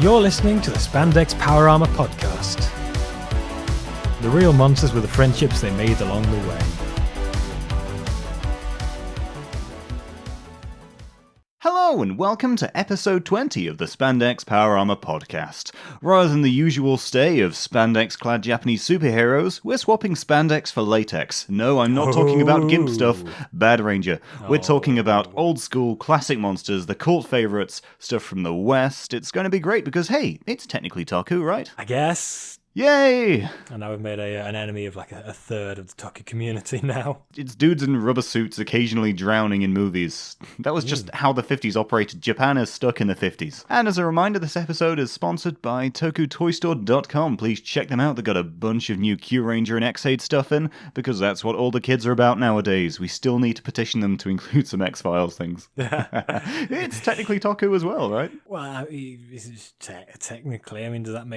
You're listening to the Spandex Power Armour podcast. The real monsters were the friendships they made along the way. Hello and welcome to episode 20 of the Spandex Power Armour podcast. Rather than the usual stay of spandex-clad Japanese superheroes, we're swapping spandex for latex. No, I'm not talking about GIMP stuff, Bad Ranger. We're talking about old-school classic monsters, the cult favourites, stuff from the West. It's going to be great because, hey, it's technically toku, right? I guess. Yay! And now we've made an enemy of like a third of the toku community now. It's dudes in rubber suits occasionally drowning in movies. That was just how the 50s operated. Japan is stuck in the 50s. And as a reminder, this episode is sponsored by tokutoystore.com. Please check them out. They've got a bunch of new Q Ranger and X-Aid stuff in, because that's what all the kids are about nowadays. We still need to petition them to include some X-Files things. It's technically toku as well, right? Well, technically, I mean, does that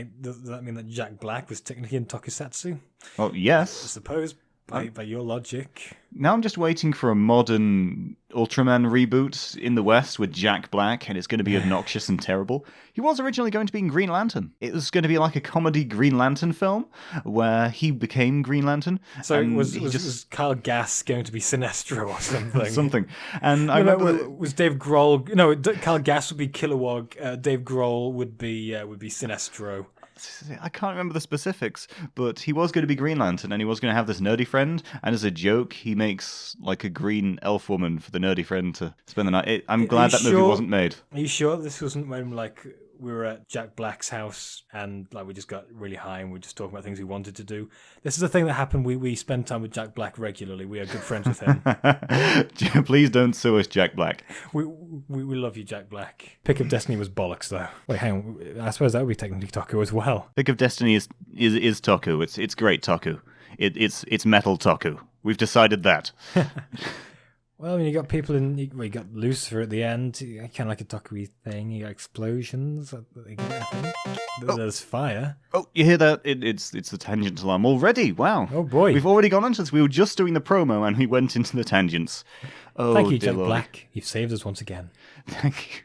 mean that Jack Black was technically in Tokusatsu? Well, yes. I suppose, by your logic. Now I'm just waiting for a modern Ultraman reboot in the West with Jack Black, and it's going to be obnoxious and terrible. He was originally going to be in Green Lantern. It was going to be like a comedy Green Lantern film, where he became Green Lantern. So was Kyle Gass going to be Sinestro or something? Something. And I remember... Was Dave Grohl... No, Kyle Gass would be Kilowog, Dave Grohl would be Sinestro. I can't remember the specifics, but he was going to be Green Lantern, and he was going to have this nerdy friend, and as a joke, he makes like a green elf woman for the nerdy friend to spend the night. I'm glad that movie wasn't made. Are you sure this wasn't when we were at Jack Black's house and we just got really high and we were just talking about things we wanted to do? This is the thing that happened. We spend time with Jack Black regularly. We are good friends with him. Please don't sue us, Jack Black. We love you, Jack Black. Pick of Destiny was bollocks, though. Wait, hang on. I suppose that would be technically toku as well. Pick of Destiny is toku. It's great toku. It's metal toku. We've decided that. Well, I mean, you got people you got Lucifer at the end, kind of like a toku thing. You got explosions. I think. There's fire. Oh, you hear that? It's the tangent alarm already. Wow. Oh boy. We've already gone into this. We were just doing the promo and we went into the tangents. Oh, thank you, Jack Lord. Black. You've saved us once again. Thank you.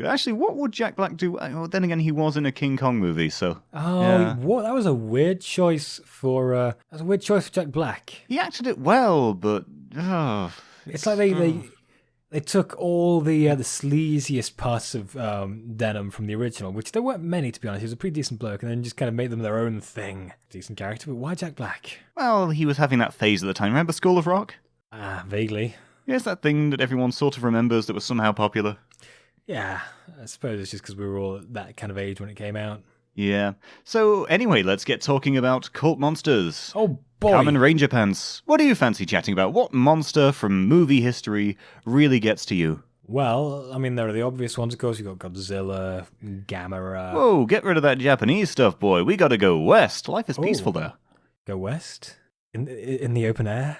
Actually, what would Jack Black do? Well, then again, he was in a King Kong movie, so. What? That was a weird choice for. Jack Black. He acted it well, but it's like they took all the sleaziest parts of Denim from the original, which there weren't many, to be honest. He was a pretty decent bloke, and then just kind of made them their own thing. Decent character, but why Jack Black? Well, he was having that phase at the time. Remember School of Rock? Vaguely. Yeah, it's that thing that everyone sort of remembers that was somehow popular. Yeah, I suppose it's just because we were all at that kind of age when it came out. Yeah. So, anyway, let's get talking about cult monsters. Oh, boy. Kamen Ranger Pants. What do you fancy chatting about? What monster from movie history really gets to you? Well, I mean, there are the obvious ones, of course. You've got Godzilla, Gamera. Whoa, get rid of that Japanese stuff, boy. We gotta go west. Life is peaceful there. Go west? In the open air?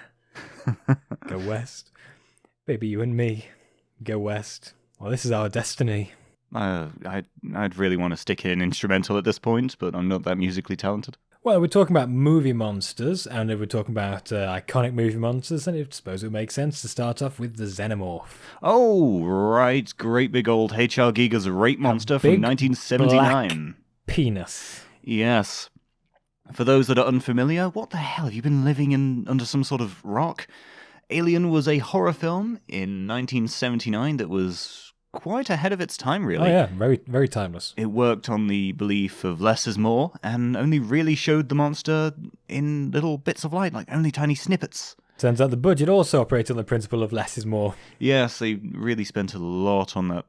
Go west? Baby, you and me. Go west. Well, this is our destiny. I'd really want to stick in an instrumental at this point, but I'm not that musically talented. Well, we're talking about movie monsters, and if we're talking about iconic movie monsters, then I suppose it would make sense to start off with the Xenomorph. Oh, right. Great big old H.R. Giger's rape monster from 1979. Black penis. Yes. For those that are unfamiliar, what the hell? Have you been living under some sort of rock? Alien was a horror film in 1979 that was quite ahead of its time, really. Oh yeah, very, very timeless. It worked on the belief of less is more, and only really showed the monster in little bits of light, like only tiny snippets. Turns out the budget also operated on the principle of less is more. Yes, they really spent a lot on that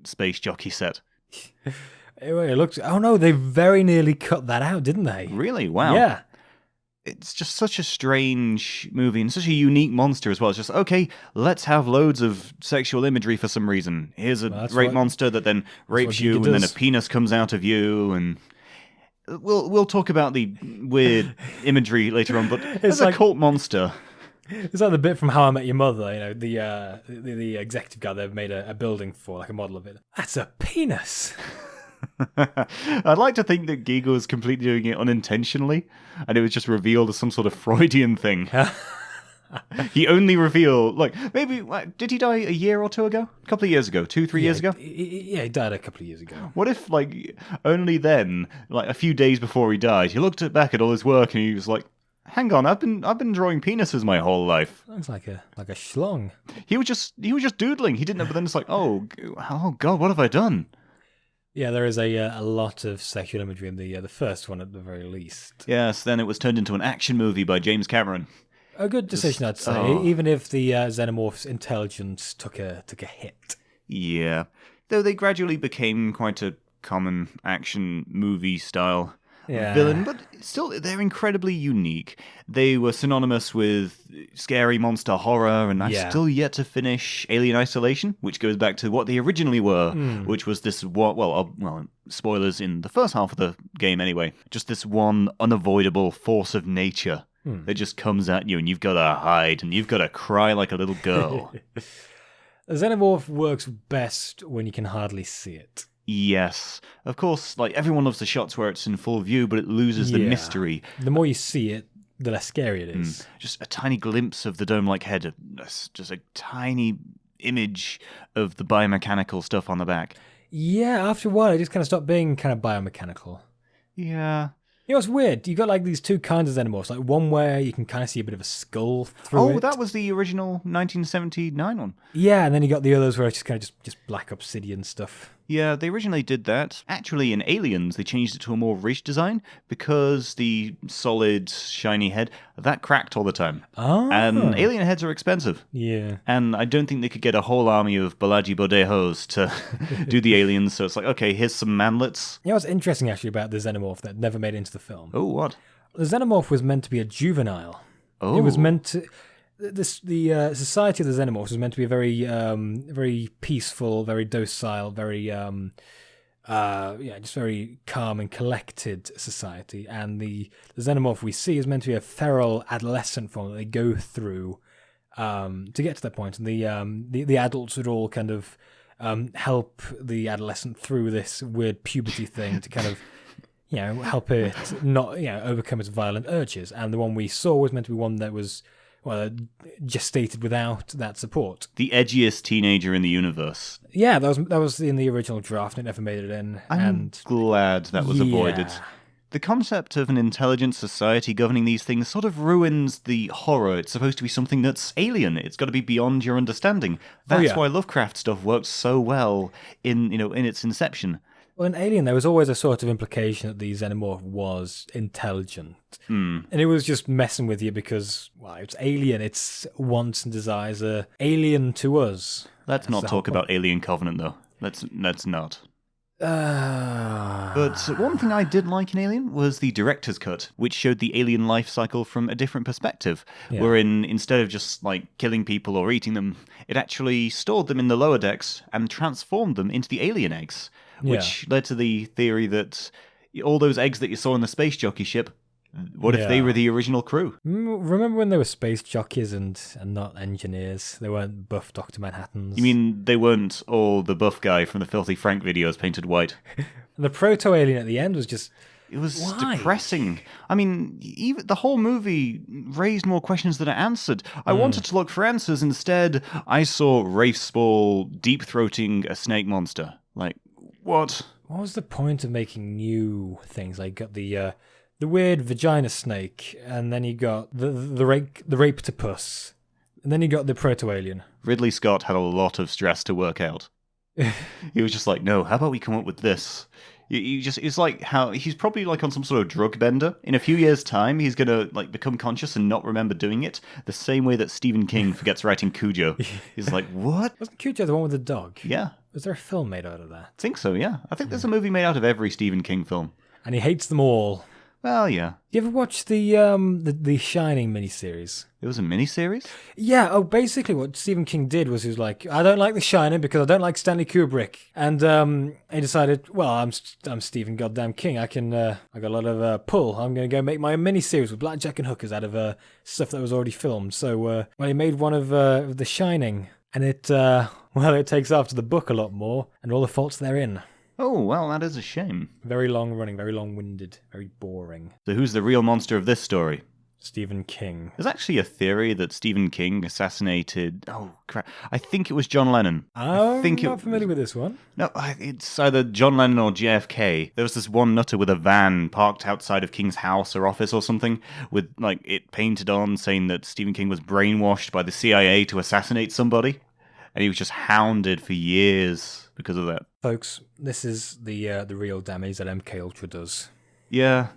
space jockey set. It looks... Oh no, they very nearly cut that out, didn't they? Really? Wow. Yeah. It's just such a strange movie and such a unique monster as well. It's just, okay, let's have loads of sexual imagery for some reason. Here's a rape monster that then rapes you, and then a penis comes out of you, and we'll talk about the weird imagery later on, but it's a cult monster. It's like the bit from How I Met Your Mother, you know, the executive guy they've made a building for, like a model of it. That's a penis! I'd like to think that Giga was completely doing it unintentionally, and it was just revealed as some sort of Freudian thing. He only revealed, like, maybe, did he die a year or two ago? A couple of years ago? 2-3 years ago? Yeah, he died a couple of years ago. What if, like, only then, like, a few days before he died, he looked back at all his work and he was like, hang on, I've been drawing penises my whole life. Looks like a schlong. He was just doodling. He didn't know, but then it's like, oh God, what have I done? Yeah, there is a lot of sexual imagery in the first one at the very least. Yes, then it was turned into an action movie by James Cameron. A good decision, I'd say, even if the xenomorph's intelligence took a hit. Yeah, though they gradually became quite a common action movie style villain, but still, they're incredibly unique. They were synonymous with scary monster horror, and I've still yet to finish Alien Isolation, which goes back to what they originally were, which was this, spoilers in the first half of the game anyway, just this one unavoidable force of nature that just comes at you, and you've got to hide, and you've got to cry like a little girl. The xenomorph works best when you can hardly see it. Yes. Of course, like, everyone loves the shots where it's in full view, but it loses the mystery. The more you see it, the less scary it is. Just a tiny glimpse of the dome-like head, just a tiny image of the biomechanical stuff on the back. Yeah, after a while, it just kind of stopped being kind of biomechanical. Yeah. You know what's weird? You got like these two kinds of xenomorphs, like one where you can kind of see a bit of a skull through it. Oh, that was the original 1979 one. Yeah, and then you got the others where it's just kind of just black obsidian stuff. Yeah, they originally did that. Actually, in Aliens, they changed it to a more rich design because the solid, shiny head, that cracked all the time. Oh. And alien heads are expensive. Yeah. And I don't think they could get a whole army of Balaji Bodehos to do the aliens, so it's like, okay, here's some manlets. You know what's interesting, actually, about the xenomorph that never made it into the film? Oh, what? The xenomorph was meant to be a juvenile. Oh. It was meant to... The society of the xenomorphs was meant to be a very peaceful, very docile, very just very calm and collected society. And the xenomorph we see is meant to be a feral adolescent form that they go through to get to that point. And the adults would all kind of help the adolescent through this weird puberty thing to kind of help it not overcome its violent urges. And the one we saw was meant to be one that was gestated without that support. The edgiest teenager in the universe. Yeah, that was in the original draft, and it never made it in. I'm glad that was avoided. The concept of an intelligent society governing these things sort of ruins the horror. It's supposed to be something that's alien. It's got to be beyond your understanding. That's why Lovecraft stuff works so well in its inception. Well, in Alien, there was always a sort of implication that the xenomorph was intelligent. And it was just messing with you because, it's alien. Its wants and desires are alien to us. Let's not talk about Alien Covenant, though. Let's not. But one thing I did like in Alien was the director's cut, which showed the alien life cycle from a different perspective, wherein instead of just killing people or eating them, it actually stored them in the lower decks and transformed them into the alien eggs, which led to the theory that all those eggs that you saw in the space jockey ship, what if they were the original crew? Remember when they were space jockeys and not engineers? They weren't buff Dr. Manhattans. You mean they weren't all the buff guy from the Filthy Frank videos painted white? And the proto-alien at the end was just... It was depressing. I mean, even the whole movie raised more questions than it answered. I wanted to look for answers. Instead, I saw Rafe Spall deep-throating a snake monster. Like, what? What was the point of making new things? Like, got the weird vagina snake, and then you got the rapetopus, and then you got the proto-alien. Ridley Scott had a lot of stress to work out. He was just like, no, how about we come up with this? It's like how he's probably on some sort of drug bender. In a few years' time, he's gonna become conscious and not remember doing it. The same way that Stephen King forgets writing Cujo. He's like, what? Wasn't Cujo the one with the dog? Yeah. Was there a film made out of that? I think so, yeah. I think there's a movie made out of every Stephen King film. And he hates them all. Well, yeah. You ever watch the Shining miniseries? It was a miniseries? Yeah. Oh, basically, what Stephen King did was he was like, I don't like The Shining because I don't like Stanley Kubrick, and he decided, well, I'm Stephen Goddamn King. I got a lot of pull. I'm going to go make my own miniseries with blackjack and hookers out of stuff that was already filmed. So, he made one of The Shining, and it takes after the book a lot more, and all the faults therein. Oh, well, that is a shame. Very long running, very long-winded, very boring. So who's the real monster of this story? Stephen King. There's actually a theory that Stephen King assassinated... Oh, crap. I think it was John Lennon. I'm not familiar with this one. No, it's either John Lennon or JFK. There was this one nutter with a van parked outside of King's house or office or something with, like, it painted on saying that Stephen King was brainwashed by the CIA to assassinate somebody. And he was just hounded for years because of that. Folks, this is the real damage that MK Ultra does. Yeah.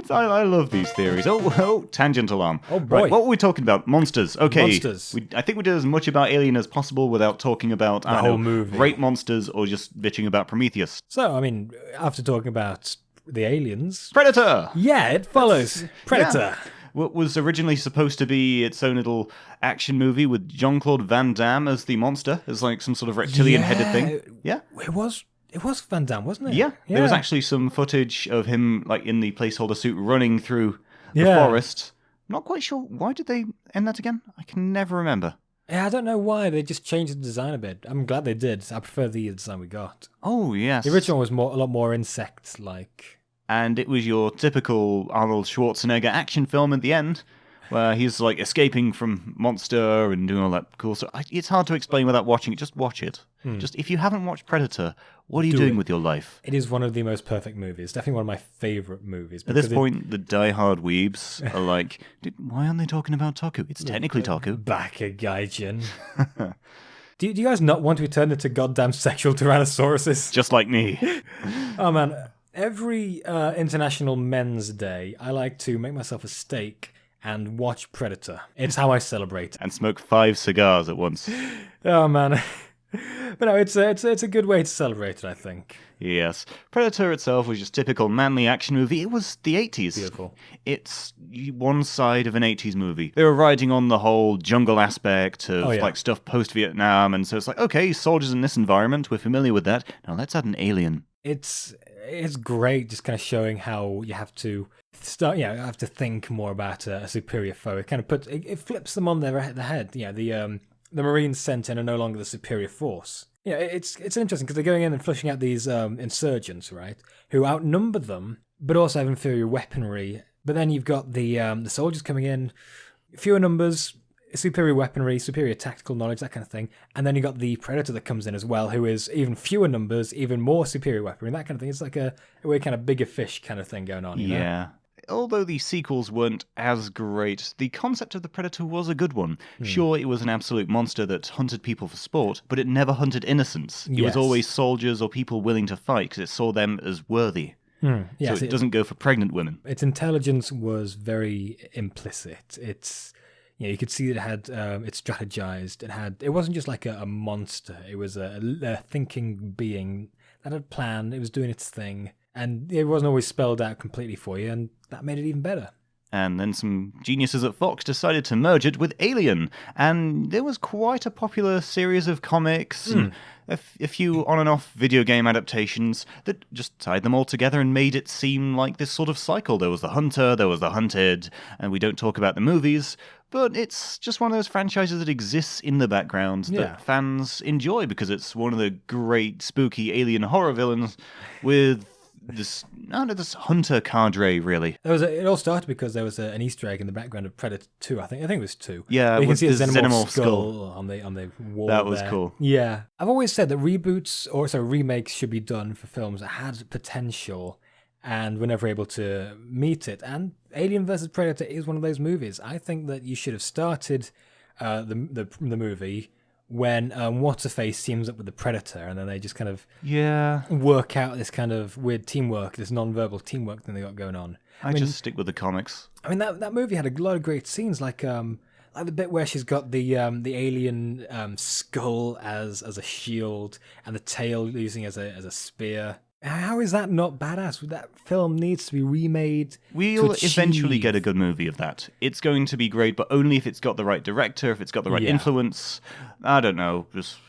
I love these theories. Oh, tangent alarm. Oh, boy. Right, what were we talking about? Monsters. Okay. Monsters. I think we did as much about Alien as possible without talking about, the whole movie. Great monsters or just bitching about Prometheus. So, I mean, after talking about the aliens... Predator! Yeah, it follows. Predator. Yeah. What was originally supposed to be its own little action movie with Jean-Claude Van Damme as the monster, as like some sort of reptilian-headed thing. Yeah. It was Van Damme, wasn't it? Yeah. There was actually some footage of him like in the placeholder suit running through the Yeah. forest. Not quite sure. Why did they end that again? I can never remember. Yeah, I don't know why. They just changed the design a bit. I'm glad they did. I prefer the design we got. Oh, yes. The original was a lot more insect-like. And it was your typical Arnold Schwarzenegger action film at the end, where he's like escaping from monster and doing all that cool stuff. It's hard to explain without watching it. Just watch it. Just if you haven't watched Predator, what are you doing with your life? It is one of the most perfect movies. Definitely one of my favorite movies. At this point, the die-hard weebs are like, why aren't they talking about Toku? It's technically Toku. Back a gaijin. Do you guys not want to be turned into goddamn sexual tyrannosauruses? Just like me. Oh man, every International Men's Day, I like to make myself a steak and watch Predator. It's how I celebrate. And smoke 5 cigars at once. Oh man. But no, it's a good way to celebrate it, I think. Yes. Predator itself was just typical manly action movie. It was the 80s. Beautiful. It's one side of an 80s movie. They were riding on the whole jungle aspect of like stuff post-Vietnam, and so it's like, okay, soldiers in this environment, we're familiar with that. Now let's add an alien. It's great, just kind of showing how you have to start. You have to think more about a superior foe. It kind of it flips them on their head. Yeah, the Marines sent in are no longer the superior force. Yeah, it's interesting because they're going in and flushing out these insurgents, right, who outnumber them, but also have inferior weaponry. But then you've got the soldiers coming in, fewer numbers, superior weaponry, superior tactical knowledge, that kind of thing. And then you got the Predator that comes in as well, who is even fewer numbers, even more superior weaponry, that kind of thing. It's like a way kind of bigger fish kind of thing going on. You know? Although the sequels weren't as great, the concept of the Predator was a good one. Sure, it was an absolute monster that hunted people for sport, but it never hunted innocents. It was always soldiers or people willing to fight because it saw them as worthy. Yes, so it doesn't go for pregnant women. Its intelligence was very implicit. You could see that it had it strategized. It wasn't just like a monster. It was a thinking being that had a plan. It was doing its thing. And it wasn't always spelled out completely for you, and that made it even better. And then some geniuses at Fox decided to merge it with Alien, and there was quite a popular series of comics and a few on and off video game adaptations that just tied them all together and made it seem like this sort of cycle. There was the hunter, there was the hunted, and we don't talk about the movies, but it's just one of those franchises that exists in the background that fans enjoy because it's one of the great spooky alien horror villains with this hunter cadre, really. It all started because there was an Easter egg in the background of Predator 2, I think it was 2. Yeah, you can see a the xenomorph skull on the wall. That was there. cool. Yeah. I've always said that remakes should be done for films that had potential and were never able to meet it. And Alien vs. Predator is one of those movies. I think that you should have started the movie when What's-Her-Face teams up with the Predator, and then they just kind of work out this kind of weird teamwork, this non-verbal teamwork thing they got going on. I just stick with the comics. I mean, that movie had a lot of great scenes, like the bit where she's got the alien skull as a shield and the tail using as a spear. How is that not badass? That film needs to be remade. We'll eventually get a good movie of that. It's going to be great, but only if it's got the right director, if it's got the right influence. I don't know. Just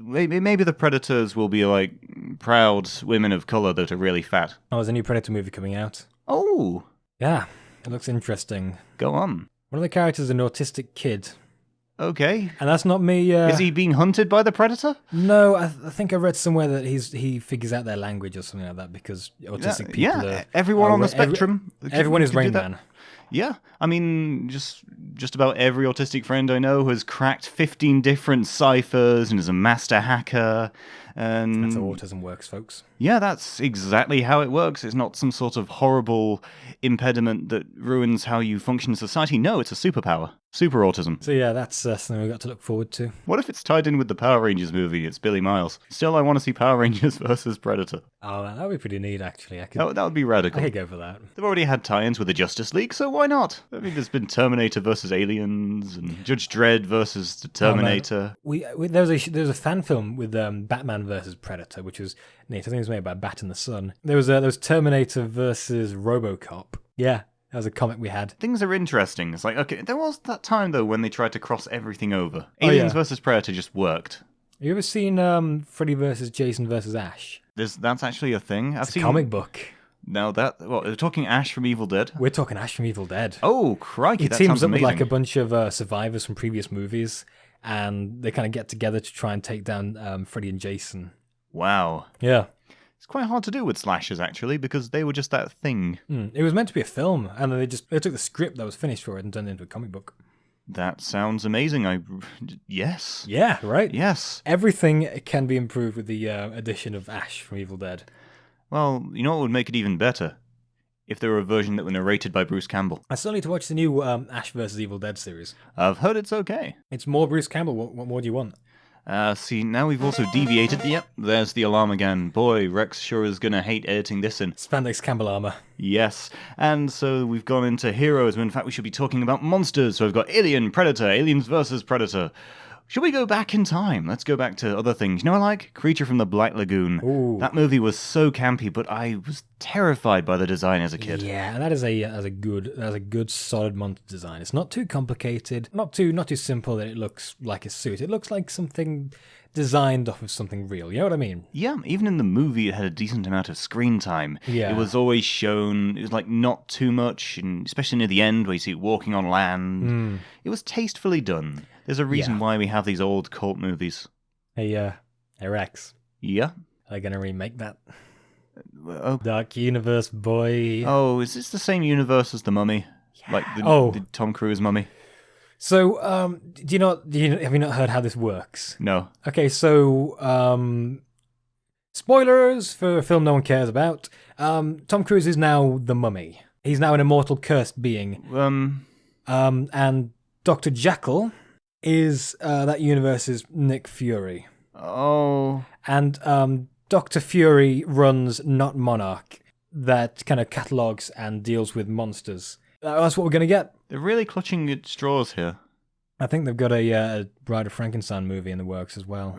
maybe the Predators will be like proud women of color that are really fat. Oh, there's a new Predator movie coming out. Oh. Yeah, it looks interesting. Go on. One of the characters is an autistic kid. Okay. And that's not me... Is he being hunted by the Predator? No, I think I read somewhere that he figures out their language or something like that because autistic people are... everyone on the spectrum. Everyone is Rain Man. Yeah, I mean, just about every autistic friend I know has cracked 15 different ciphers and is a master hacker. And That's how autism works, folks. yeah, that's exactly how it works. It's not some sort of horrible impediment that ruins how you function in society. No, it's a superpower. Super autism. So yeah, that's something we've got to look forward to. What if it's tied in with the Power Rangers movie? It's Billy Miles. Still, I want to see Power Rangers versus Predator. Oh, that would be pretty neat, actually. That would be radical. I could go for that. They've already had tie-ins with the Justice League, so why not? I mean, there's been Terminator versus Aliens, and Judge Dredd versus the Terminator. There was a fan film with Batman versus Predator, which was neat. I think it was made by Bat in the Sun. There was Terminator versus RoboCop. Yeah. That was a comic we had. Things are interesting. It's like, okay, there was that time, though, when they tried to cross everything over. Aliens versus Predator just worked. Have you ever seen Freddy versus Jason versus Ash? That's actually a thing. It's a comic book. Now we're talking Ash from Evil Dead? We're talking Ash from Evil Dead. Oh, crikey, that sounds amazing. He teams up with like a bunch of survivors from previous movies, and they kind of get together to try and take down Freddy and Jason. Wow. Yeah. It's quite hard to do with slashers, actually, because they were just that thing. It was meant to be a film, and then they took the script that was finished for it and turned it into a comic book. That sounds amazing. Yes. Yeah, right? Yes. Everything can be improved with the addition of Ash from Evil Dead. Well, you know what would make it even better? If there were a version that were narrated by Bruce Campbell. I still need to watch the new Ash vs. Evil Dead series. I've heard it's okay. It's more Bruce Campbell. What more do you want? See, now we've also deviated. Yep, there's the alarm again. Boy, Rex sure is gonna hate editing this in. Spandex Campbell armor. Yes, and so we've gone into heroes, when in fact we should be talking about monsters. So we've got Alien, Predator, Aliens versus Predator. Should we go back in time? Let's go back to other things. You know, I like Creature from the Black Lagoon. Ooh. That movie was so campy, but I was terrified by the design as a kid. Yeah, that is a good solid monster design. It's not too complicated, not too simple that it looks like a suit. It looks like something designed off of something real. You know what I mean? Yeah, even in the movie, it had a decent amount of screen time. Yeah. It was always shown, it was like not too much, and especially near the end where you see it walking on land. It was tastefully done. There's a reason why we have these old cult movies. Hey Rex. Yeah? Are they going to remake that? Dark Universe, boy. Oh, is this the same universe as The Mummy? Yeah. Like the Tom Cruise Mummy? So, have you not heard how this works? No. Okay, so, spoilers for a film no one cares about. Tom Cruise is now the Mummy. He's now an immortal cursed being. And Dr. Jekyll is that universe's Nick Fury. Oh. And Dr. Fury runs Not Monarch, that kind of catalogues and deals with monsters. That's what we're going to get. They're really clutching at straws here. I think they've got a Bride of Frankenstein movie in the works as well.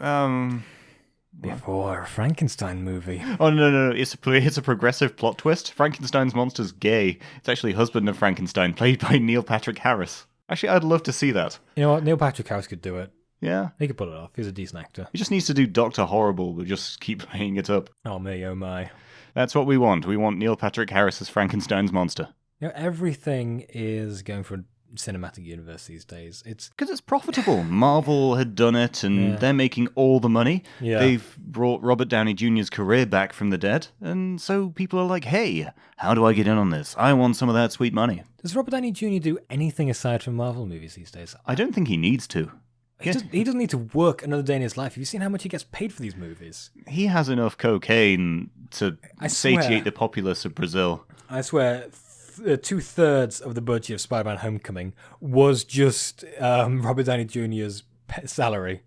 Before a Frankenstein movie. Oh, no. It's a progressive plot twist. Frankenstein's monster's gay. It's actually husband of Frankenstein, played by Neil Patrick Harris. Actually, I'd love to see that. You know what? Neil Patrick Harris could do it. Yeah. He could pull it off. He's a decent actor. He just needs to do Dr. Horrible, but just keep playing it up. Oh, me, oh my. That's what we want. We want Neil Patrick Harris as Frankenstein's monster. You know, everything is going for a cinematic universe these days. It's because it's profitable. Marvel had done it, and they're making all the money. Yeah. They've brought Robert Downey Jr.'s career back from the dead, and so people are like, hey, how do I get in on this? I want some of that sweet money. Does Robert Downey Jr. do anything aside from Marvel movies these days? I don't think he needs to. He doesn't need to work another day in his life. Have you seen how much he gets paid for these movies? He has enough cocaine to satiate the populace of Brazil. I swear, 2/3 of the budget of Spider-Man Homecoming was just Robert Downey Jr.'s salary.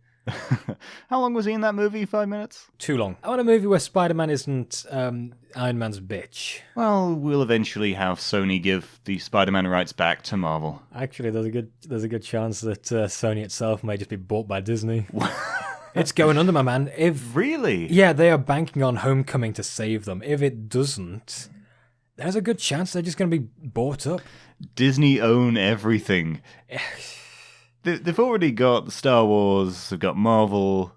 How long was he in that movie? 5 minutes? Too long. I want a movie where Spider-Man isn't Iron Man's bitch. Well, we'll eventually have Sony give the Spider-Man rights back to Marvel. Actually, there's a good chance that Sony itself may just be bought by Disney. It's going under, my man. Really? Yeah, they are banking on Homecoming to save them. If it doesn't, there's a good chance they're just going to be bought up. Disney own everything. They've already got Star Wars, they've got Marvel,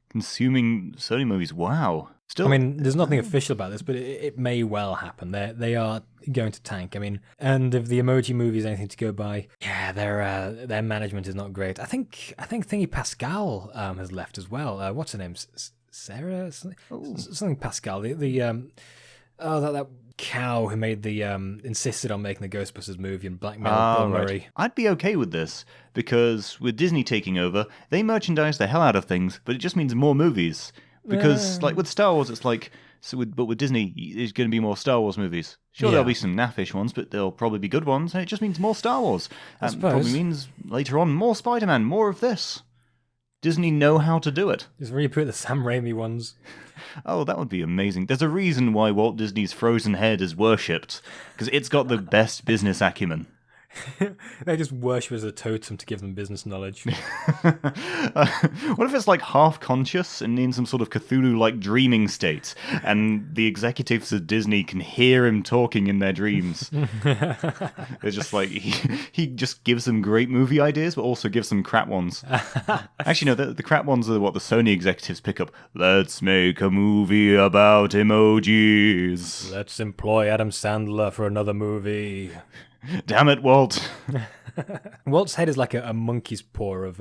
consuming Sony movies. Wow. Still, I mean, there's nothing official about this, but it may well happen. They are going to tank. I mean, and if the Emoji Movie is anything to go by, yeah, their management is not great. I think Thingy Pascal has left as well. What's her name? Sarah? Something Pascal. Oh, that cow who made the insisted on making the Ghostbusters movie and blackmailed Ah, Bill right. Murray. I'd be okay with this, because with Disney taking over, they merchandise the hell out of things, but it just means more movies. Because, like, with Star Wars, it's like, but with Disney, there's going to be more Star Wars movies. Sure, there'll Yeah. be some naffish ones, but they'll probably be good ones, and it just means more Star Wars. And probably suppose. means, later on, more Spider-Man, more of this. Disney know how to do it. Just reboot the Sam Raimi ones. Oh, that would be amazing. There's a reason why Walt Disney's frozen head is worshipped, because it's got the best business acumen. They just worship as a totem to give them business knowledge. What if it's like half conscious and in some sort of Cthulhu-like dreaming state, and the executives of Disney can hear him talking in their dreams? It's just like he just gives them great movie ideas, but also gives them crap ones. Actually, no, the crap ones are what the Sony executives pick up. Let's make a movie about emojis. Let's employ Adam Sandler for another movie. Damn it, Walt. Walt's head is like a monkey's paw of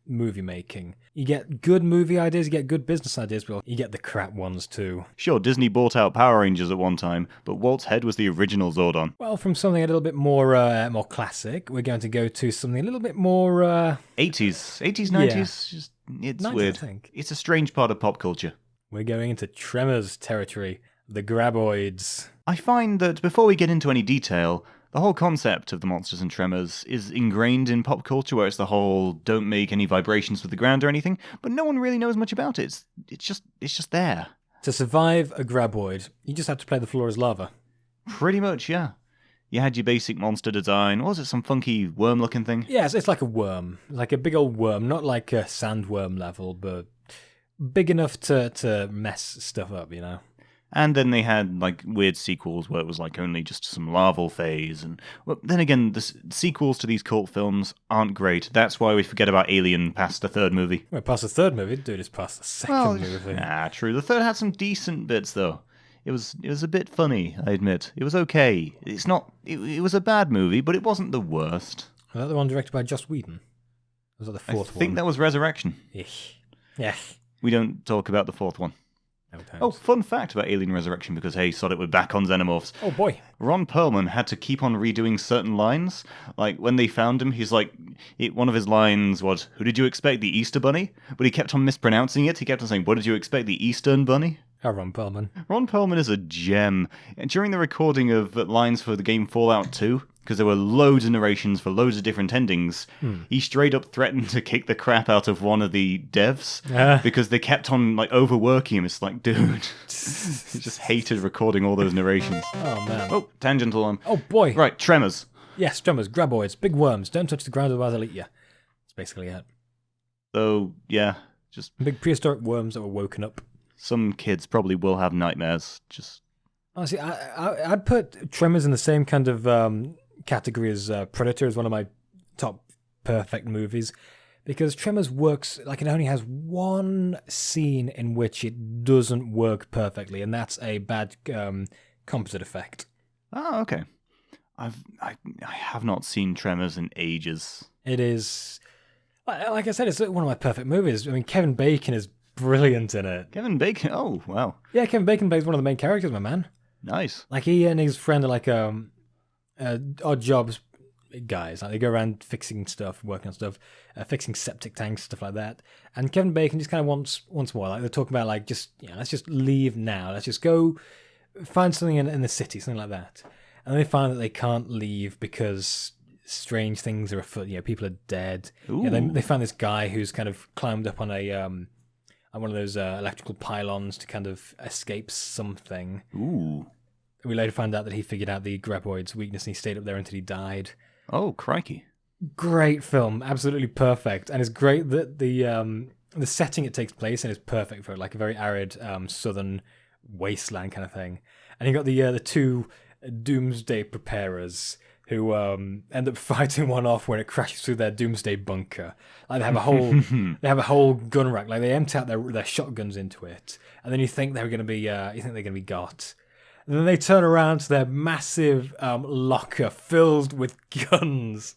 movie making. You get good movie ideas, you get good business ideas, but you get the crap ones too. Sure, Disney bought out Power Rangers at one time, but Walt's head was the original Zordon. Well, from something a little bit more classic, we're going to go to something a little bit more 80s, 90s. Just, it's 90s, weird. I think. It's a strange part of pop culture. We're going into Tremors territory, the Graboids. I find that before we get into any detail, the whole concept of the monsters and Tremors is ingrained in pop culture, where it's the whole don't make any vibrations with the ground or anything, but no one really knows much about it. It's just there. To survive a Graboid, you just have to play the floor as lava. Pretty much, yeah. You had your basic monster design. What was it, some funky worm-looking thing? Yeah, it's like a worm. Like a big old worm, not like a sandworm level, but big enough to mess stuff up, you know? And then they had like weird sequels where it was like only just some larval phase. And well, then again, the sequels to these cult films aren't great. That's why we forget about Alien past the third movie. Well, past the third movie, dude, it's past the second movie. True. The third had some decent bits though. It was a bit funny, I admit. It was okay. It's not. It was a bad movie, but it wasn't the worst. Was that the one directed by Joss Whedon? Was that the fourth one? I think that was Resurrection. Yeah. We don't talk about the fourth one. Oh, fun fact about Alien Resurrection, because hey, sod it, we're back on Xenomorphs. Oh boy. Ron Perlman had to keep on redoing certain lines. Like, when they found him, he's like, one of his lines was, "Who did you expect, the Easter Bunny?" But he kept on mispronouncing it. He kept on saying, "What did you expect, the Eastern Bunny?" Oh, Ron Perlman. Ron Perlman is a gem. And during the recording of lines for the game Fallout 2, because there were loads of narrations for loads of different endings, he straight up threatened to kick the crap out of one of the devs because they kept on like overworking him. It's like, dude, he just hated recording all those narrations. Oh man. Oh, tangential one. Oh boy. Right, Tremors. Yes, Tremors, Graboids, big worms. Don't touch the ground otherwise they'll eat you. That's basically it. So, yeah, just Big prehistoric worms that were woken up. some kids probably will have nightmares. Just Honestly, I'd put Tremors in the same kind of category as Predator, as one of my top perfect movies, because Tremors works, like, it only has one scene in which it doesn't work perfectly, and that's a bad composite effect. Oh, okay. I have not seen Tremors in ages. It is, like I said, it's one of my perfect movies. I mean, Kevin Bacon is brilliant in it. Kevin Bacon. Oh, wow. Yeah, Kevin Bacon plays one of the main characters, my man. Nice. Like, he and his friend are like odd jobs guys. Like, they go around fixing stuff, working on stuff, fixing septic tanks, stuff like that. And Kevin Bacon just kind of wants more. Like, they're talking about, like, just, you know, let's just leave now. Let's just go find something in the city, something like that. And they find that they can't leave because strange things are afoot. You know, people are dead. You know, they find this guy who's kind of climbed up on one of those electrical pylons to kind of escape something. Ooh. We later find out that he figured out the Graboid's weakness and he stayed up there until he died. Oh, crikey. Great film, absolutely perfect. And it's great that the setting it takes place in is perfect for it, like a very arid southern wasteland kind of thing. And you got the two doomsday preparers who end up fighting one off when it crashes through their doomsday bunker. Like, they have a whole gun rack. Like, they empty out their shotguns into it, and then you think they're gonna be got. And then they turn around to their massive locker filled with guns.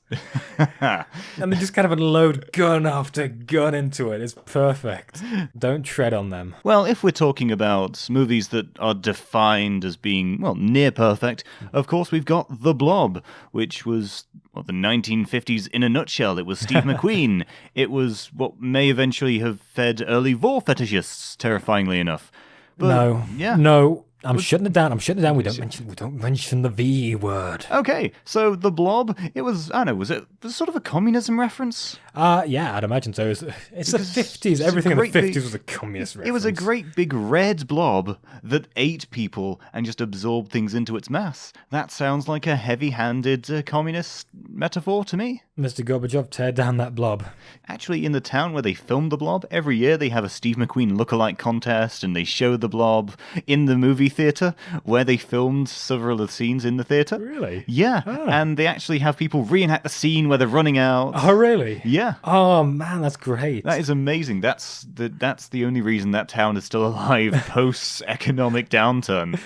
And they just kind of unload gun after gun into it. It's perfect. Don't tread on them. Well, if we're talking about movies that are defined as being, well, near perfect, of course we've got The Blob, which was the 1950s in a nutshell. It was Steve McQueen. It was what may eventually have fed early vor fetishists, terrifyingly enough. But, No. I'm shutting it down. We don't mention the V word. Okay, so The Blob, it was, I don't know, was it sort of a communism reference? Yeah, I'd imagine so. It's the 50s. Everything in the 50s was a communist reference. It was a great big red blob that ate people and just absorbed things into its mass. That sounds like a heavy-handed communist metaphor to me. Mr. Gorbachev, tear down that blob. Actually, in the town where they filmed The Blob, every year they have a Steve McQueen lookalike contest and they show The Blob in the movie theatre where they filmed several of the scenes in the theatre. Really? Yeah, and they actually have people reenact the scene where they're running out. Oh, really? Yeah. Oh, man, that's great. That is amazing. That's the only reason that town is still alive post-economic downturn.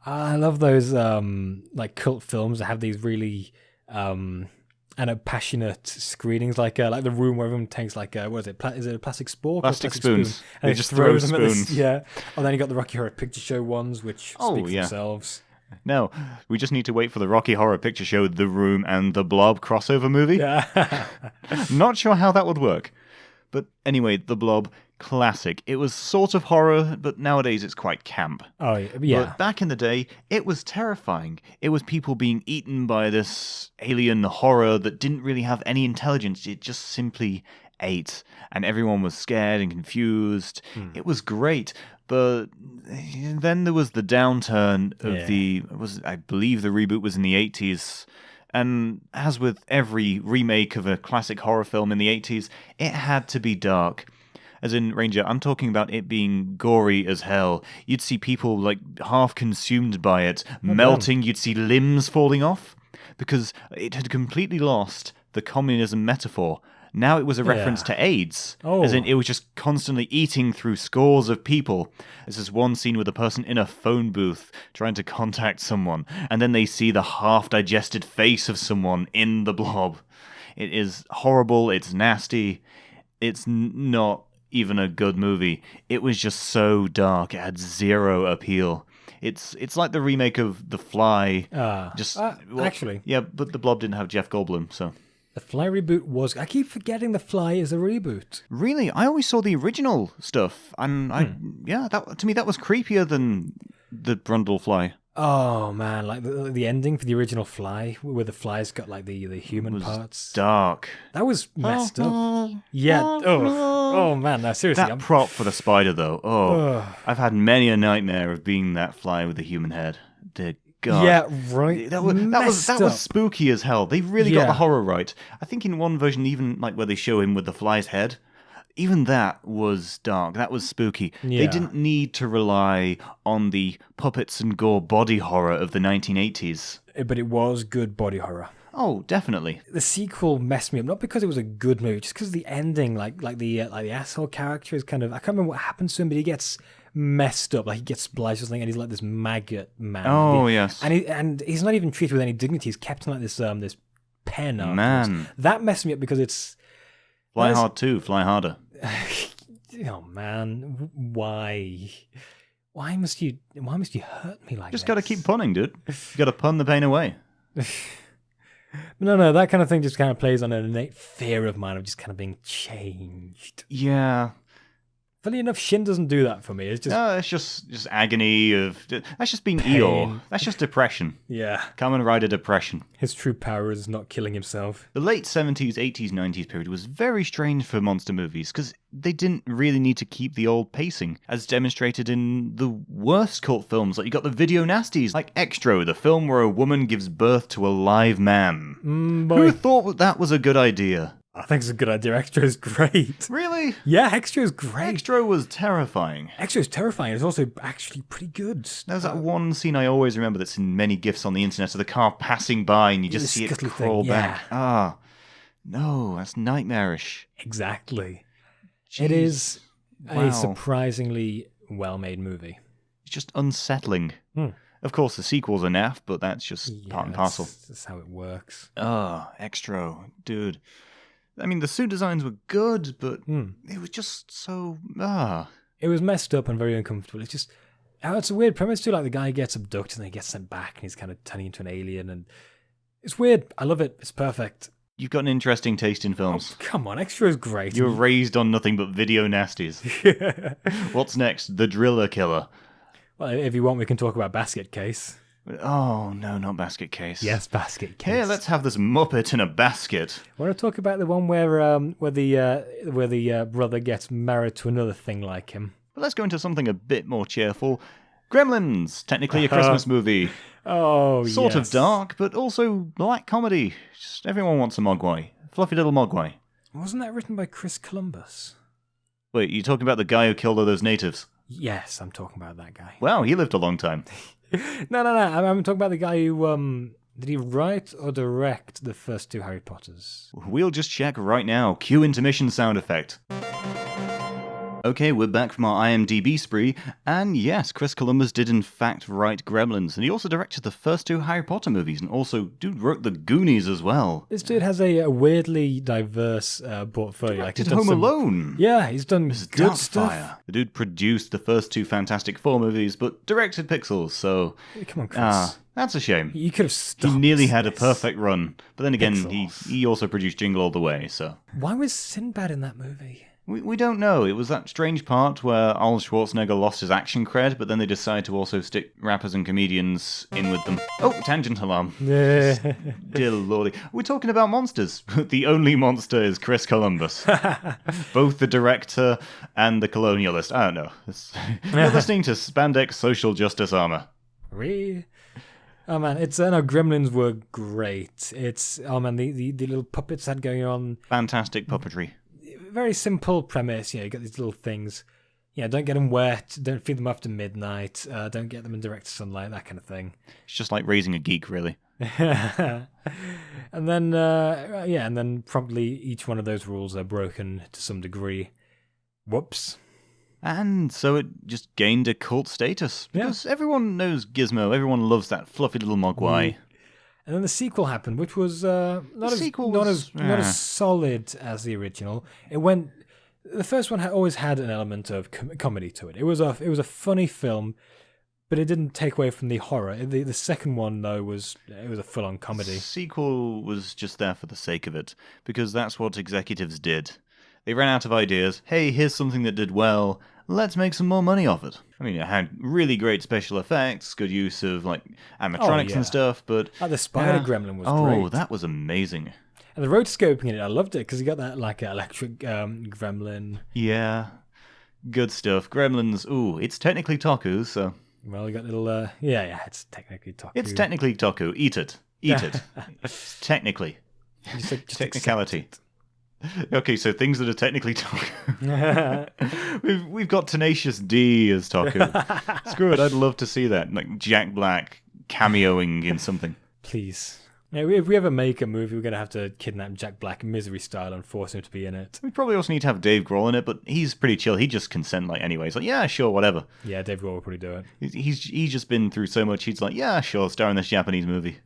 I love those like cult films that have these really passionate screenings, like The Room, where everyone takes like what is it? Is it a plastic spork? Plastic or spoons. Spoon? And they just throw them spoons. Yeah. And then you got the Rocky Horror Picture Show ones, which speak for themselves. No, we just need to wait for the Rocky Horror Picture Show, The Room, and The Blob crossover movie. Yeah. Not sure how that would work. But anyway, The Blob, classic. It was sort of horror, but nowadays it's quite camp. Oh, yeah. But back in the day, it was terrifying. It was people being eaten by this alien horror that didn't really have any intelligence. It just simply ate. And everyone was scared and confused. It was great. But then there was the downturn of I believe the reboot was in the 80s. And as with every remake of a classic horror film in the 80s, it had to be dark. As in, Ranger, I'm talking about it being gory as hell. You'd see people like half consumed by it, melting. You'd see limbs falling off because it had completely lost the communism metaphor. Now it was a reference to AIDS, as in it was just constantly eating through scores of people. There's this one scene with a person in a phone booth trying to contact someone, and then they see the half-digested face of someone in the blob. It is horrible, it's nasty, it's not even a good movie. It was just so dark, it had zero appeal. It's like the remake of The Fly. Actually. Yeah, but The Blob didn't have Jeff Goldblum, so... The Fly reboot was... I keep forgetting The Fly is a reboot. Really? I always saw the original stuff. And to me, that was creepier than the Brundle Fly. Oh, man. Like the ending for the original Fly, where the fly's got like the human parts. Dark. That was messed up. Yeah. Oh, man. No, seriously. That prop for the spider, though. I've had many a nightmare of being that fly with the human head. Dear God. Yeah, right. That was spooky as hell. They really got the horror right. I think in one version, even like where they show him with the fly's head, even that was dark. That was spooky. Yeah. They didn't need to rely on the puppets and gore body horror of the 1980s. But it was good body horror. Oh, definitely. The sequel messed me up, not because it was a good movie, just because the ending, like the asshole character is kind of... I can't remember what happens to him, but he gets messed up, like he gets spliced or something, and he's like this maggot man. Oh, yes. And he's not even treated with any dignity. He's kept in like this pen. Man. That messed me up because it's... Fly hard too, fly harder. Oh, man. Why? Why must you hurt me like Just this? got to keep punning, dude. You got to pun the pain away. No, that kind of thing just kind of plays on an innate fear of mine of just kind of being changed. Yeah. Funny enough, Shin doesn't do that for me. It's just... No, it's just agony of... That's just being pain. Eeyore. That's just depression. Yeah. Kamen Rider depression. His true power is not killing himself. The late 70s, 80s, 90s period was very strange for monster movies because they didn't really need to keep the old pacing, as demonstrated in the worst cult films. Like you got the video nasties, like Extro, the film where a woman gives birth to a live man. Who thought that was a good idea? I think it's a good idea. Extra is great. Really? Yeah, Extra is great. Extra was terrifying. Extra is terrifying. It's also actually pretty good. There's that one scene I always remember that's in many GIFs on the internet of the car passing by and you just see it crawl back. Ah, no, that's nightmarish. Exactly. Jeez. It is a surprisingly well-made movie. It's just unsettling. Of course, the sequels are naff, but that's just part and parcel. That's how it works. Extra. Dude. I mean, the suit designs were good, but it was just so... It was messed up and very uncomfortable. It's just... It's a weird premise too, like the guy gets abducted and then he gets sent back and he's kind of turning into an alien, and it's weird. I love it. It's perfect. You've got an interesting taste in films. Oh, come on, Extra is great. You were raised on nothing but video nasties. What's next? The Driller Killer. Well, if you want, we can talk about Basket Case. Oh, no, not Basket Case. Yes, Basket Case. Hey, let's have this Muppet in a basket. I want to talk about the one where the brother gets married to another thing like him. But let's go into something a bit more cheerful. Gremlins, technically a Christmas movie. Oh, Sort of dark, but also black comedy. Just everyone wants a mogwai. Fluffy little mogwai. Wasn't that written by Chris Columbus? Wait, you talking about the guy who killed all those natives? Yes, I'm talking about that guy. Wow, he lived a long time. No. I'm talking about the guy who, did he write or direct the first 2 Harry Potters? We'll just check right now. Cue intermission sound effect. Okay, we're back from our IMDb spree, and yes, Chris Columbus did in fact write Gremlins, and he also directed the first 2 Harry Potter movies, and also dude wrote The Goonies as well. This dude has a weirdly diverse portfolio. Directed Home Alone. Yeah, he's done good stuff. Fire. The dude produced the first 2 Fantastic Four movies, but directed Pixels, so... Come on, Chris. That's a shame. You could have stopped. He nearly had a perfect run, but then again, he also produced Jingle All the Way, so... Why was Sinbad in that movie? We don't know. It was that strange part where Arnold Schwarzenegger lost his action cred, but then they decided to also stick rappers and comedians in with them. Oh, tangent alarm. Yeah. Dear lordy. We're talking about monsters. The only monster is Chris Columbus. Both the director and the colonialist. I don't know. You're listening to Spandex Social Justice Armour. Really? Oh man, Gremlins were great. The little puppets had going on. Fantastic puppetry. Very simple premise, you got these little things. Don't get them wet, don't feed them after midnight, don't get them in direct sunlight, that kind of thing. It's just like raising a geek, really. and then promptly each one of those rules are broken to some degree. Whoops. And so it just gained a cult status. Because everyone knows Gizmo, everyone loves that fluffy little mogwai. And then the sequel happened, which was not as solid as the original. The first one always had an element of comedy to it. It was a funny film, but it didn't take away from the horror. The second one though was a full on comedy. The sequel was just there for the sake of it, because that's what executives did. They ran out of ideas. Hey, here's something that did well. Let's make some more money off it. I mean, it had really great special effects, good use of like animatronics and stuff, but... the spider gremlin was great. Oh, that was amazing. And the rotoscoping in it, I loved it, because you got that like electric gremlin. Yeah, good stuff. Gremlins, it's technically toku, so... Well, you got little... it's technically toku. It's technically toku. Eat it. Eat it. Technically. Just Technicality. Okay, so things that are technically toku. we've got Tenacious D as toku. Screw it, I'd love to see that. Like Jack Black cameoing in something. Please. Yeah, if we ever make a movie, we're going to have to kidnap Jack Black Misery style and force him to be in it. We probably also need to have Dave Grohl in it, but he's pretty chill. He'd just consent anyway. He's like, yeah, sure, whatever. Yeah, Dave Grohl will probably do it. He's just been through so much, he's like, yeah, sure, star in this Japanese movie.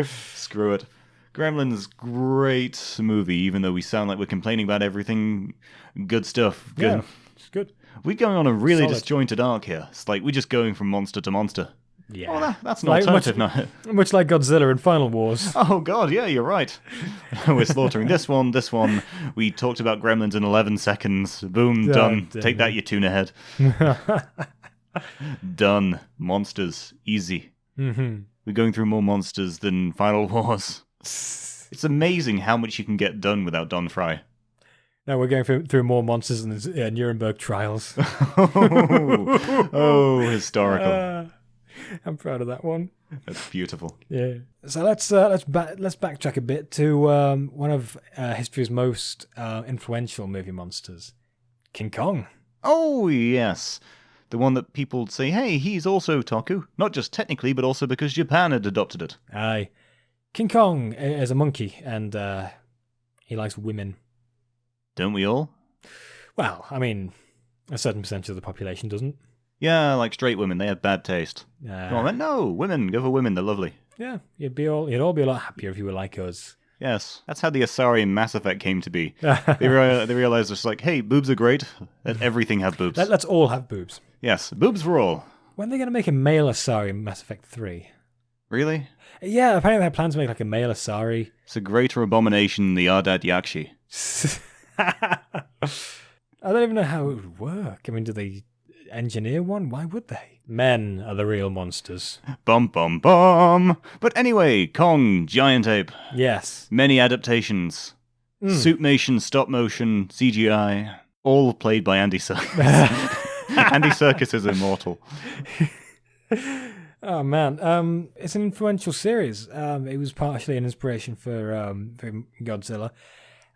Screw it. Gremlins, great movie, even though we sound like we're complaining about everything. Good stuff. Good. Yeah, it's good. We're going on a really disjointed arc here. It's like we're just going from monster to monster. Yeah. Oh, that's an alternative now. Much like Godzilla in Final Wars. Oh, God, yeah, you're right. We're slaughtering this one. We talked about Gremlins in 11 seconds. Boom, done. Take that, you tuna head. Done. Monsters. Easy. Mm-hmm. We're going through more monsters than Final Wars. It's amazing how much you can get done without Don Fry. No, we're going through more monsters than the Nuremberg trials. Historical. I'm proud of that one. That's beautiful. Yeah. So let's backtrack a bit to one of history's most influential movie monsters, King Kong. Oh yes, the one that people say, hey, he's also toku, not just technically, but also because Japan had adopted it. Aye. King Kong is a monkey, and he likes women. Don't we all? Well, I mean, a certain percentage of the population doesn't. Yeah, like straight women, they have bad taste. Come on, man. No, women, go for women, they're lovely. Yeah, you'd all be a lot happier if you were like us. Yes, that's how the Asari in Mass Effect came to be. They realized it's like, hey, boobs are great. Let everything have boobs. Let's all have boobs. Yes, boobs for all. When are they going to make a male Asari in Mass Effect 3? Really? Yeah, apparently they have plans to make like a male Asari. It's a greater abomination than the Ardad Yakshi. I don't even know how it would work. I mean, do they engineer one? Why would they? Men are the real monsters. Bum bum bum. But anyway, Kong, giant ape. Yes. Many adaptations. Suitmation, stop motion, CGI. All played by Andy Serkis. Andy Serkis is immortal. Oh man, it's an influential series. It was partially an inspiration for Godzilla,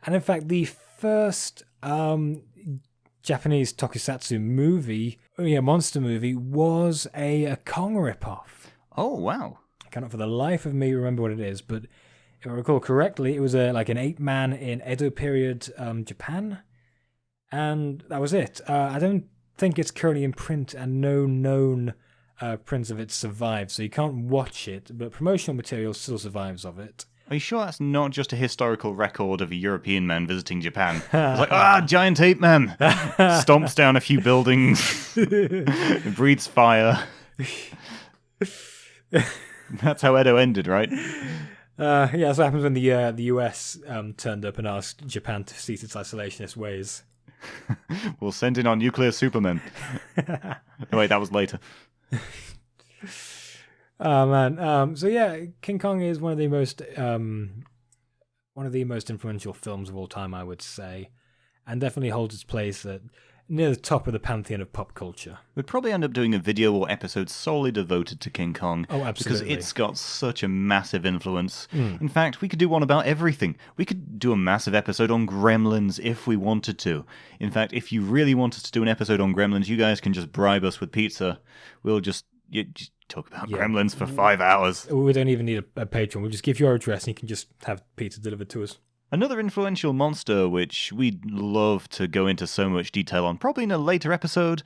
and in fact, the first Japanese Tokusatsu movie, monster movie, was a Kong ripoff. Oh wow! I cannot for the life of me remember what it is, but if I recall correctly, it was like an ape-man in Edo period Japan, and that was it. I don't think it's currently in print, and no known prints of it survive, so you can't watch it, but promotional material still survives of it. Are you sure that's not just a historical record of a European man visiting Japan? It's like, giant ape man! Stomps down a few buildings, breathes fire. That's how Edo ended, right? That's what happens when the US turned up and asked Japan to cease its isolationist ways. We'll send in our nuclear supermen. Oh, wait, that was later. Oh man. So yeah, King Kong is one of the most influential films of all time, I would say, and definitely holds its place near the top of the pantheon of pop culture. We'd probably end up doing a video or episode solely devoted to King Kong. Oh, absolutely. Because it's got such a massive influence. In fact, we could do one about everything. We could do a massive episode on Gremlins if we wanted to. In fact, if you really want us to do an episode on Gremlins, you guys can just bribe us with pizza. We'll just talk about Gremlins for 5 hours. We don't even need a Patreon. We'll just give your address and you can just have pizza delivered to us. Another influential monster, which we'd love to go into so much detail on, probably in a later episode,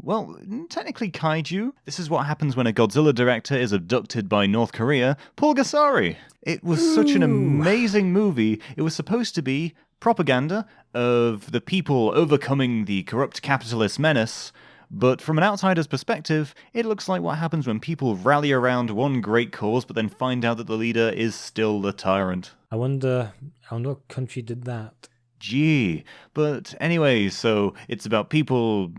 well, technically kaiju. This is what happens when a Godzilla director is abducted by North Korea, Pulgasari. It was such an amazing movie. It was supposed to be propaganda of the people overcoming the corrupt capitalist menace, but from an outsider's perspective, it looks like what happens when people rally around one great cause but then find out that the leader is still the tyrant. I wonder what country did that. Gee. But anyway, so it's about people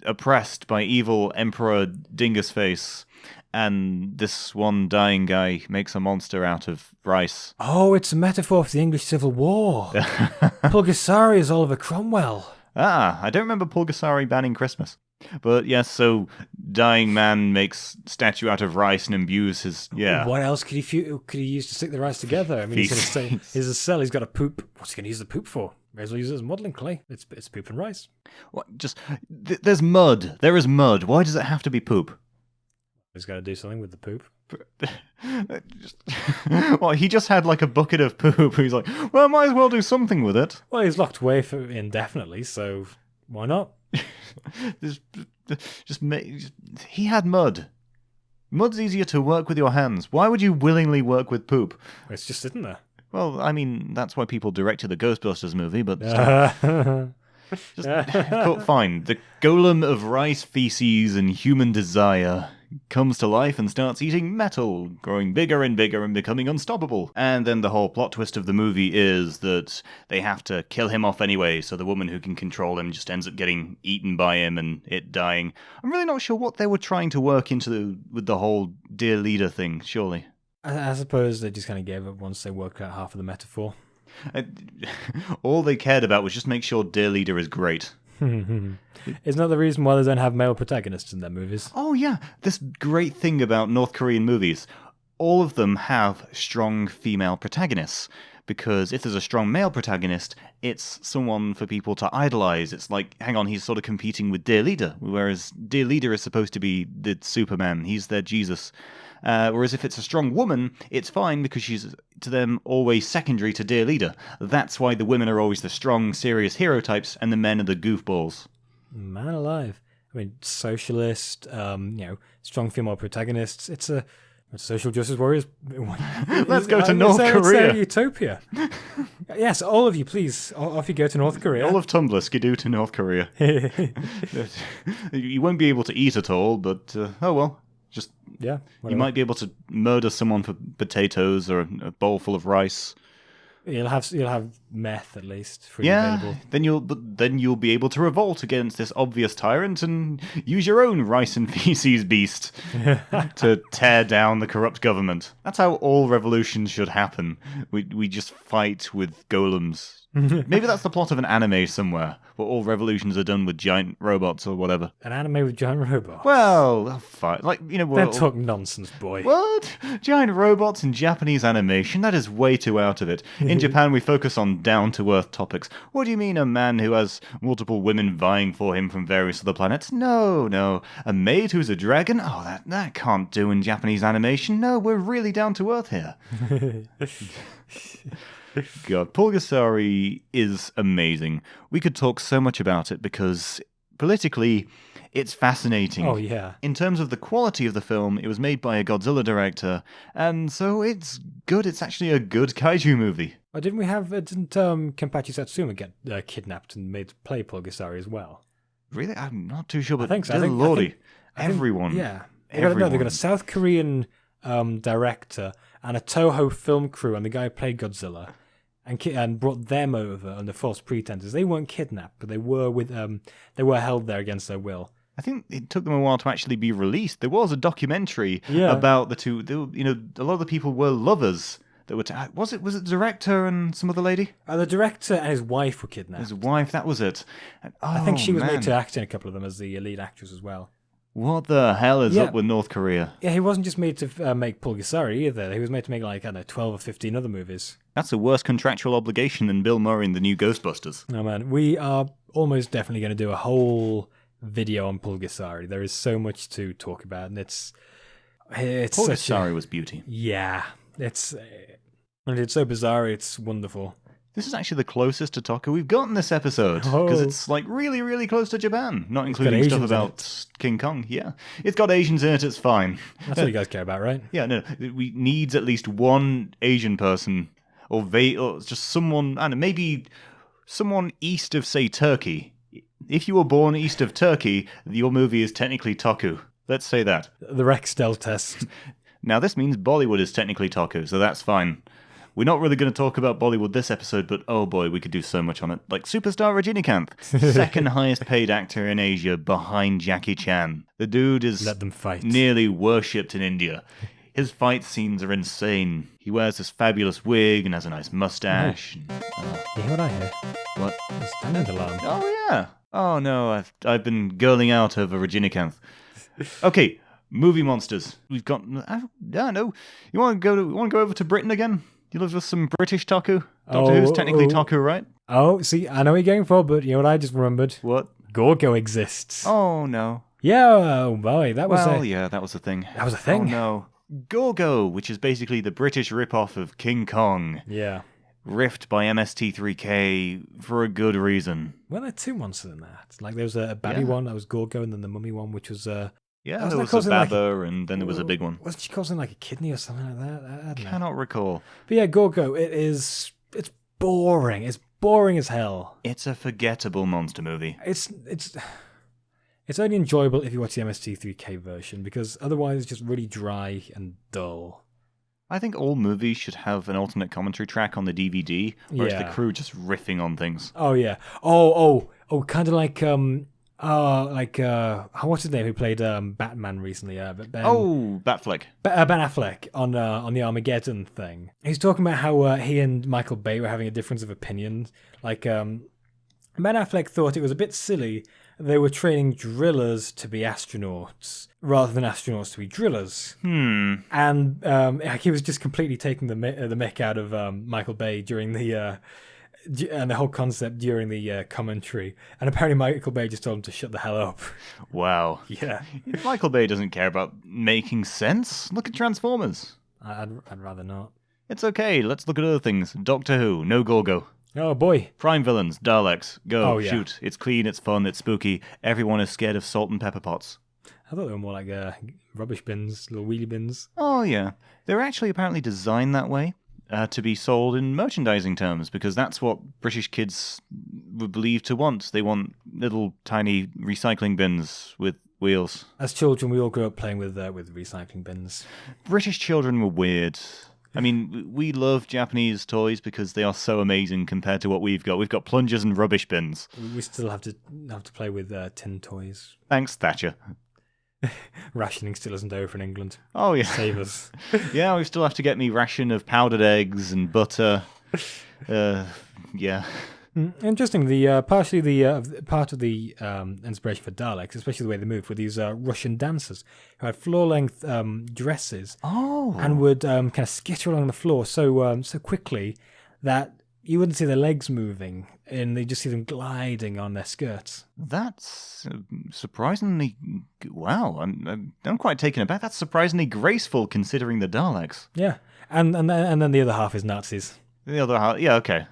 oppressed by evil Emperor Dingusface, and this one dying guy makes a monster out of rice. Oh, it's a metaphor for the English Civil War. Pulgasari is Oliver Cromwell. I don't remember Pulgasari banning Christmas. But yes, so dying man makes statue out of rice and imbues his, What else could he use to stick the rice together? I mean, he's going to say, here's a cell, he's got a poop. What's he going to use the poop for? May as well use it as modelling clay. It's poop and rice. What? There's mud. There is mud. Why does it have to be poop? He's got to do something with the poop. Well, he just had like a bucket of poop. He's like, well, I might as well do something with it. Well, he's locked away for indefinitely, so why not? He had mud. Mud's easier to work with your hands. Why would you willingly work with poop? It's just sitting there. Well, I mean, that's why people directed the Ghostbusters movie, but fine. The golem of rice feces and human desire comes to life and starts eating metal, growing bigger and bigger and becoming unstoppable. And then the whole plot twist of the movie is that they have to kill him off anyway, so the woman who can control him just ends up getting eaten by him and it dying. I'm really not sure what they were trying to work into with the whole dear leader thing, surely. I suppose they just kind of gave up once they worked out half of the metaphor. All they cared about was just make sure dear leader is great. Isn't that the reason why they don't have male protagonists in their movies? Oh yeah, this great thing about North Korean movies. All of them have strong female protagonists. Because if there's a strong male protagonist, it's someone for people to idolize. It's like, hang on, he's sort of competing with Dear Leader. Whereas Dear Leader is supposed to be the Superman. He's their Jesus. Whereas if it's a strong woman, it's fine because she's, to them, always secondary to Dear Leader. That's why the women are always the strong, serious hero types and the men are the goofballs. Man alive. I mean, socialist, strong female protagonists. It's a social justice warriors. Let's go to North Korea. It's a utopia. Yes, all of you, please, off you go to North Korea. All of Tumblr, skidoo to North Korea. You won't be able to eat at all, but oh well. Just whatever. You might be able to murder someone for potatoes or a bowl full of rice. You'll have meth at least freely available. Then you'll be able to revolt against this obvious tyrant and use your own rice and feces beast to tear down the corrupt government. That's how all revolutions should happen. We just fight with golems. Maybe that's the plot of an anime somewhere, where all revolutions are done with giant robots or whatever. An anime with giant robots? Well, fine. Don't talk nonsense, boy. What? Giant robots in Japanese animation? That is way too out of it. In Japan, we focus on down-to-earth topics. What do you mean, a man who has multiple women vying for him from various other planets? No. A maid who's a dragon? Oh, that can't do in Japanese animation. No, we're really down-to-earth here. God, Pulgasari is amazing. We could talk so much about it because politically, it's fascinating. Oh, yeah. In terms of the quality of the film, it was made by a Godzilla director, and so it's good. It's actually a good kaiju movie. Oh, didn't Kenpachi Satsuma get kidnapped and made to play Pulgasari as well? Really? I'm not too sure, but I think so. Lordy. Everyone. Yeah. They got a South Korean director and a Toho film crew, and the guy who played Godzilla, and brought them over under false pretenses. They weren't kidnapped, but they were held there against their will. I think it took them a while to actually be released. There was a documentary about the two. A lot of the people were lovers. Was it the director and some other lady? The director and his wife were kidnapped. His wife, that was it. I think she was made to act in a couple of them as the lead actress as well. What the hell is up with North Korea? Yeah, he wasn't just made to make Pulgasari either. He was made to make 12 or 15 other movies. That's a worse contractual obligation than Bill Murray in the new Ghostbusters. No, man. We are almost definitely going to do a whole video on Pulgasari. There is so much to talk about, and it's Pulgasari was beauty. Yeah. It's so bizarre, it's wonderful. This is actually the closest to Toku we've gotten this episode, because it's really, really close to Japan, not including stuff about King Kong. Yeah, it's got Asians in it, it's fine. That's what you guys care about, right? Yeah, no, we need at least one Asian person, or just someone, and maybe someone east of, say, Turkey. If you were born east of Turkey, your movie is technically Toku. Let's say that. The Rexdale test. Now, this means Bollywood is technically Toku, so that's fine. We're not really going to talk about Bollywood this episode, but oh boy, we could do so much on it. Like superstar Rajinikanth, second highest paid actor in Asia behind Jackie Chan. The dude is nearly worshipped in India. His fight scenes are insane. He wears this fabulous wig and has a nice mustache. You hear what I hear? What? A standard alarm. Oh yeah. Oh no, I've been girling out over Rajinikanth. Okay, movie monsters. We've got. No. You want to go over to Britain again? You live with some British Toku? Doctor Who's technically Toku, right? Oh, see, I know what you're going for, but you know what I just remembered? What? Gorgo exists. Oh, no. Yeah, oh boy, that was that was a thing. That was a thing. Oh, no. Gorgo, which is basically the British rip-off of King Kong. Yeah. Riffed by MST3K for a good reason. Well, there are two monsters in that. Like, there was a baddie one, that was Gorgo, and then the mummy one, which was... Yeah, there was a Baba, and then there was a big one. Wasn't she causing like a kidney or something like that? I don't know. Cannot recall. But yeah, Gorgo, it's boring. It's boring as hell. It's a forgettable monster movie. It's only enjoyable if you watch the MST3K version, because otherwise it's just really dry and dull. I think all movies should have an alternate commentary track on the DVD, where it's the crew just riffing on things. Oh yeah. Oh, kind of like what's his name? Who played Batman recently? Batfleck. Ben Affleck on the Armageddon thing. He's talking about how he and Michael Bay were having a difference of opinion. Like, Ben Affleck thought it was a bit silly they were training drillers to be astronauts rather than astronauts to be drillers. And he was just completely taking the mick out of Michael Bay during the. And the whole concept during the commentary. And apparently Michael Bay just told him to shut the hell up. Wow. Yeah. Michael Bay doesn't care about making sense. Look at Transformers. I'd rather not. It's okay. Let's look at other things. Doctor Who. No Gorgo. Oh boy. Prime villains, Daleks. Go, Oh, yeah. shoot. It's clean, it's fun, it's spooky. Everyone is scared of salt and pepper pots. I thought they were more like rubbish bins, little wheelie bins. Oh, yeah. They're actually apparently designed that way to be sold in merchandising terms, because that's what British kids would believe to want. They want little tiny recycling bins with wheels. As children, we all grew up playing with recycling bins. British children were weird. I mean, we love Japanese toys because they are so amazing compared to what we've got. We've got plungers and rubbish bins. We still have to play with tin toys. Thanks, Thatcher. Rationing still isn't over in England. Oh, yeah. Save us. Yeah, we still have to get me ration of powdered eggs and butter. Yeah. Interesting. The partially the part of the inspiration for Daleks, especially the way they moved, were these Russian dancers who had floor-length dresses and would kind of skitter along the floor so quickly that you wouldn't see their legs moving, and they just see them gliding on their skirts. That's surprisingly... Wow, I'm quite taken aback. That's surprisingly graceful considering the Daleks. Yeah, and then the other half is Nazis. The other half... Yeah, okay.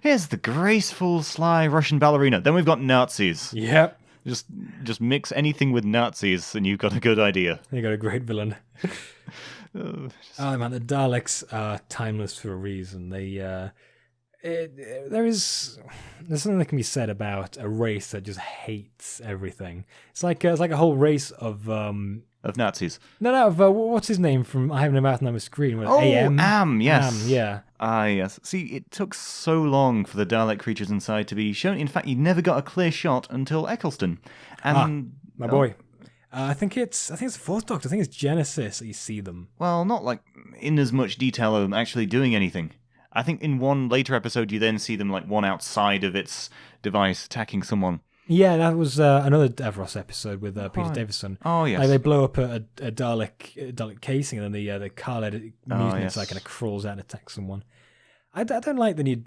Here's the graceful, sly Russian ballerina. Then we've got Nazis. Yep. Just mix anything with Nazis and you've got a good idea. You got a great villain. Oh man, the Daleks are timeless for a reason. There's something that can be said about a race that just hates everything. It's like a whole race of Nazis. No, what's his name from I Have No Mouth on my Screen? Am, yes. Am, yeah. Yes. See, it took so long for the Dalek creatures inside to be shown. In fact, you never got a clear shot until Eccleston. And my boy. I think it's the fourth Doctor. I think it's Genesis that you see them. Well, not like in as much detail of actually doing anything. I think in one later episode you then see them like one outside of its device attacking someone. Yeah, that was another Davros episode with Peter Davison. Oh, yes. Like they blow up a Dalek casing, and then the Khaled mutant inside kind of crawls out and attacks someone. I don't like the new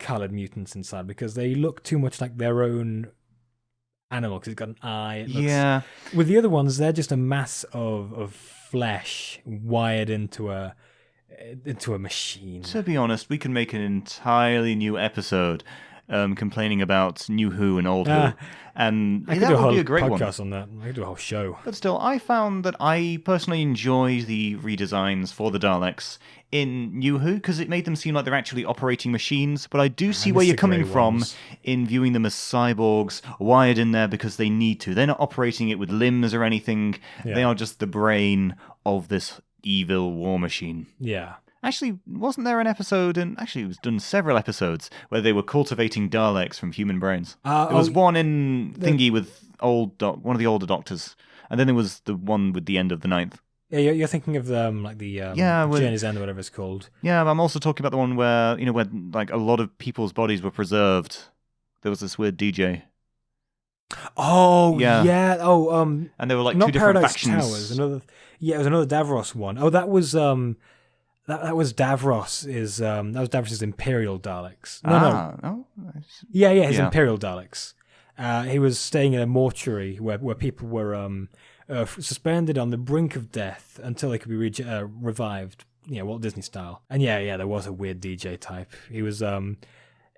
Khaled mutants inside because they look too much like their own animal because it's got an eye. Yeah. With the other ones, they're just a mass of flesh wired into a machine. To be honest, we can make an entirely new episode complaining about New Who and Old Who. And I could that do a would whole be a great one. podcast on that. I could do a whole show. But still, I found that I personally enjoy the redesigns for the Daleks in New Who because it made them seem like they're actually operating machines. But I do see where you're coming from in viewing them as cyborgs wired in there because they need to. They're not operating it with limbs or anything. Yeah. They are just the brain of this evil war machine. Yeah. Actually, wasn't there an episode, and actually it was done several episodes, where they were cultivating Daleks from human brains? There was one in Thingy with one of the older Doctors, and then there was the one with the end of the ninth. Yeah, you're thinking of like the Journey's End or whatever it's called. Yeah, but I'm also talking about the one where, where like a lot of people's bodies were preserved. There was this weird DJ. Oh, yeah. Oh, and there were like two different Paradise factions. Towers. It was another Davros one. Oh, that was that was Davros that was Davros' Imperial Daleks. No. Yeah, his Imperial Daleks. He was staying in a mortuary where people were suspended on the brink of death until they could be revived, Walt Disney style. And yeah, there was a weird DJ type. He was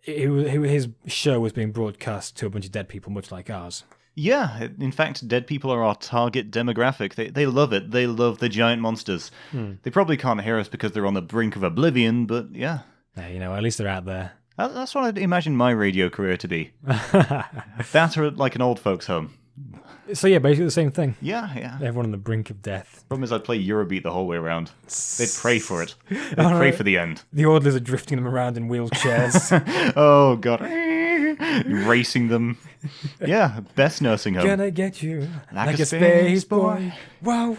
his show was being broadcast to a bunch of dead people, much like ours. Yeah, in fact, dead people are our target demographic. They love it. They love the giant monsters. They probably can't hear us because they're on the brink of oblivion, but yeah. At least they're out there. That's what I'd imagine my radio career to be. That or like an old folks' home. So yeah, basically the same thing. Yeah. Everyone on the brink of death. Problem is I'd play Eurobeat the whole way around. They'd pray for it. They'd pray for the end. The orderlies are drifting them around in wheelchairs. Oh, God. Racing them. Yeah, best nursing home. Gonna get you like a space boy. Wow.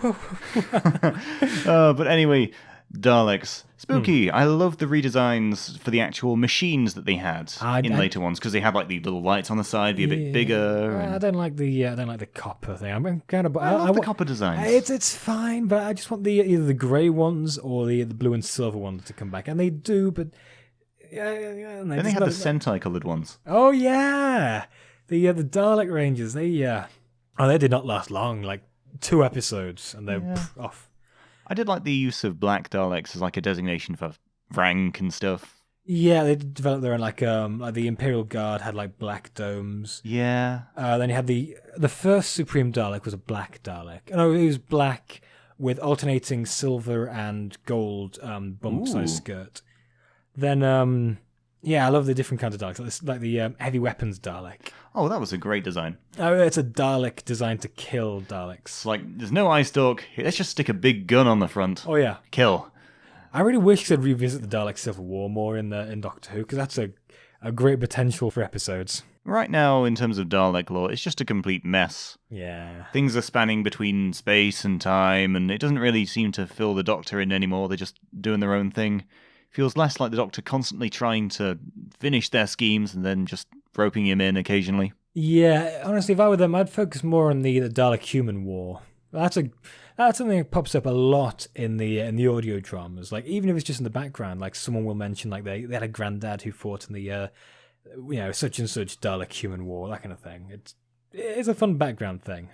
But anyway, Daleks. Spooky. I love the redesigns for the actual machines that they had in later ones because they had like the little lights on the side, be a bit bigger. I don't like the copper thing. I'm kind of. I love the copper designs. It's fine, but I just want either the grey ones or the blue and silver ones to come back, and they do. But then they had the Sentai coloured ones. Oh yeah, the Dalek Rangers. They did not last long. Like 2 episodes, and they're off. I did like the use of black Daleks as like a designation for rank and stuff. Yeah, they developed their own like the Imperial Guard had like black domes. Yeah. Then you had the first Supreme Dalek was a black Dalek. No, it was black with alternating silver and gold bumps on his Ooh. skirt. Then yeah, I love the different kinds of Daleks, like the heavy weapons Dalek. Oh, that was a great design. Oh, it's a Dalek designed to kill Daleks. It's like, there's no eye stalk. Let's just stick a big gun on the front. Oh yeah, Kill. I really wish they'd revisit the Dalek Civil War more in Doctor Who, because that's a great potential for episodes. Right now, in terms of Dalek lore, it's just a complete mess. Yeah. Things are spanning between space and time, and it doesn't really seem to fill the Doctor in anymore. They're just doing their own thing. Feels less like the Doctor constantly trying to finish their schemes and then just roping him in occasionally. Yeah, honestly, if I were them, I'd focus more on the Dalek-Human War. That's something that pops up a lot in the audio dramas. Like, even if it's just in the background, like someone will mention like they had a granddad who fought in the such and such Dalek-Human War, that kind of thing. It's a fun background thing.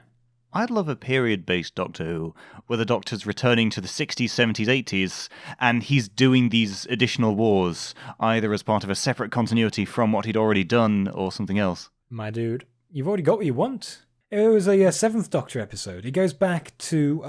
I'd love a period-based Doctor Who, where the Doctor's returning to the 60s, 70s, 80s, and he's doing these additional wars, either as part of a separate continuity from what he'd already done, or something else. My dude, you've already got what you want. It was a Seventh Doctor episode. It goes back to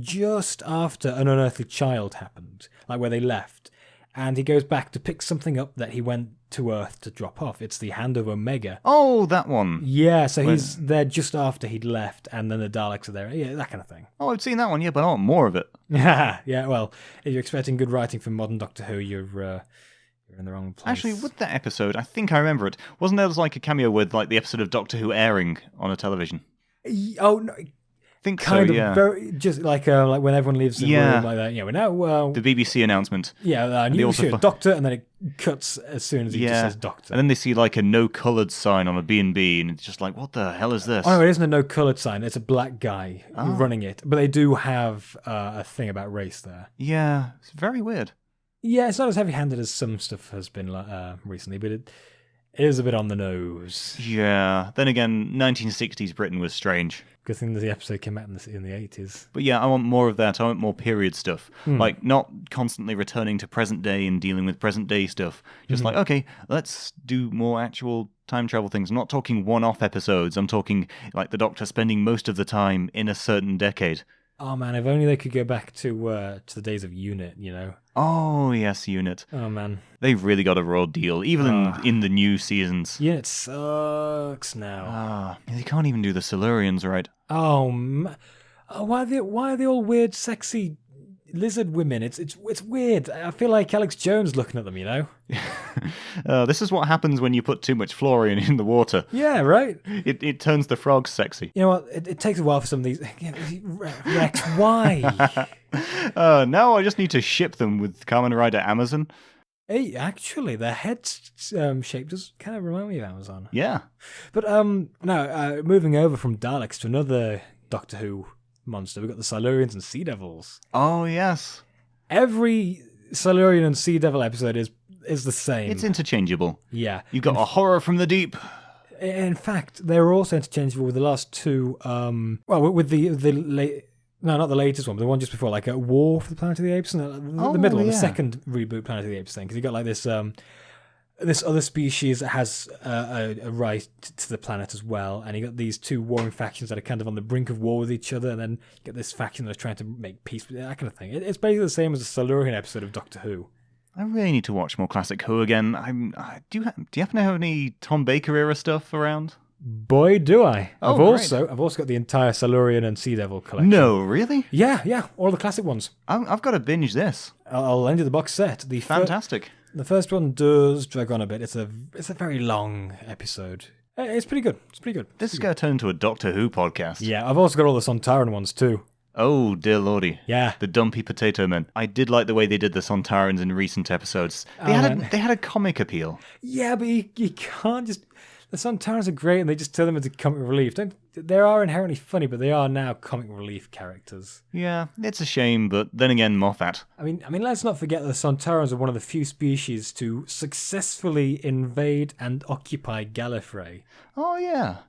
just after an unearthly child happened, like where they left, and he goes back to pick something up that he went to Earth to drop off. It's the Hand of Omega. Oh, that one. Yeah, so he's there just after he'd left, and then the Daleks are there. Yeah, that kind of thing. Oh, I've seen that one, yeah, but I want more of it. Yeah, well, if you're expecting good writing from modern Doctor Who, you're in the wrong place. Actually, with that episode, I think I remember it. Wasn't there like a cameo with like the episode of Doctor Who airing on a television? Oh no, I think kind so, of yeah. very just like when everyone leaves the room like that. Yeah, we're now The BBC announcement. yeah, they new also show, Doctor, and then it cuts as soon as he just says Doctor. And then they see like a no coloured sign on a B&B, and it's just like, what the hell is this? Oh no, it isn't a no coloured sign. It's a black guy running it, but they do have a thing about race there. Yeah, it's very weird. Yeah, it's not as heavy-handed as some stuff has been recently, but it is a bit on the nose. Yeah. Then again, 1960s Britain was strange. Good thing that the episode came out in the 80s. But yeah, I want more of that. I want more period stuff. Like, not constantly returning to present day and dealing with present day stuff. Just like, okay, let's do more actual time travel things. I'm not talking one-off episodes. I'm talking like the Doctor spending most of the time in a certain decade. Oh man, if only they could go back to the days of Unit, you know? Oh, yes, Unit. Oh man. They've really got a raw deal, even in the new seasons. Unit sucks now. They can't even do the Silurians right. Oh, why are they all weird, sexy lizard women? It's weird. I feel like Alex Jones looking at them, you know? This is what happens when you put too much fluorine in the water. Yeah, right? It turns the frogs sexy. You know what? It takes a while for some of these... Rex, why? Now I just need to ship them with Kamen Rider Amazon. Hey, actually, their head shape does kind of remind me of Amazon. Yeah. But now, moving over from Daleks to another Doctor Who monster, we've got the Silurians and Sea Devils. Oh, yes. Every Silurian and Sea Devil episode is the same. It's interchangeable. Yeah. You got a horror from the deep. In fact, they were also interchangeable with the last two. With the no, not the latest one, but the one just before, like a War for the Planet of the Apes, and the middle one, the second reboot Planet of the Apes thing, because you got like this this other species that has a right to the planet as well, and you got these two warring factions that are kind of on the brink of war with each other, and then you get this faction that's trying to make peace with that kind of thing. It's basically the same as the Silurian episode of Doctor Who. I really need to watch more classic Who again. Do you happen to have any Tom Baker era stuff around? Boy, do I! Oh, I've also got the entire Silurian and Sea Devil collection. No, really? Yeah, all the classic ones. I've got to binge this. I'll lend you the box set. Fantastic. The first one does drag on a bit. It's a very long episode. It's pretty good. This is going to turn into a Doctor Who podcast. Yeah, I've also got all the Sontaran ones too. Oh, dear lordy. Yeah. The dumpy potato men. I did like the way they did the Sontarans in recent episodes. They had a comic appeal. Yeah, but you can't just... The Sontarans are great and they just turn them into comic relief. They are inherently funny, but they are now comic relief characters. Yeah, it's a shame, but then again, Moffat. I mean, let's not forget that the Sontarans are one of the few species to successfully invade and occupy Gallifrey. Oh, yeah.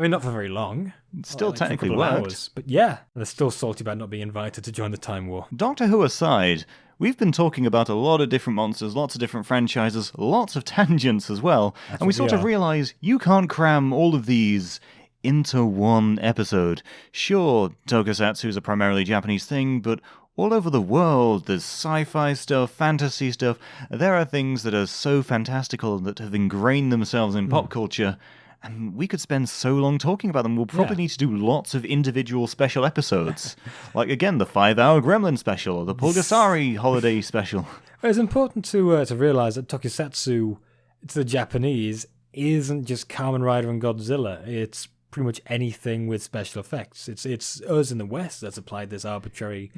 I mean, not for very long. It still for a technically couple of worked. hours. But yeah, they're still salty about not being invited to join the Time War. Doctor Who aside, we've been talking about a lot of different monsters, lots of different franchises, lots of tangents as well, and we sort of realise you can't cram all of these into one episode. Sure, Tokusatsu is a primarily Japanese thing, but all over the world, there's sci-fi stuff, fantasy stuff. There are things that are so fantastical that have ingrained themselves in pop culture, and we could spend so long talking about them. We'll probably need to do lots of individual special episodes. Like, again, the 5-hour Gremlin special, or the Pulgasari holiday special. It's important to realise that Tokusatsu, to the Japanese, isn't just Kamen Rider and Godzilla. It's pretty much anything with special effects. It's us in the West that's applied this arbitrary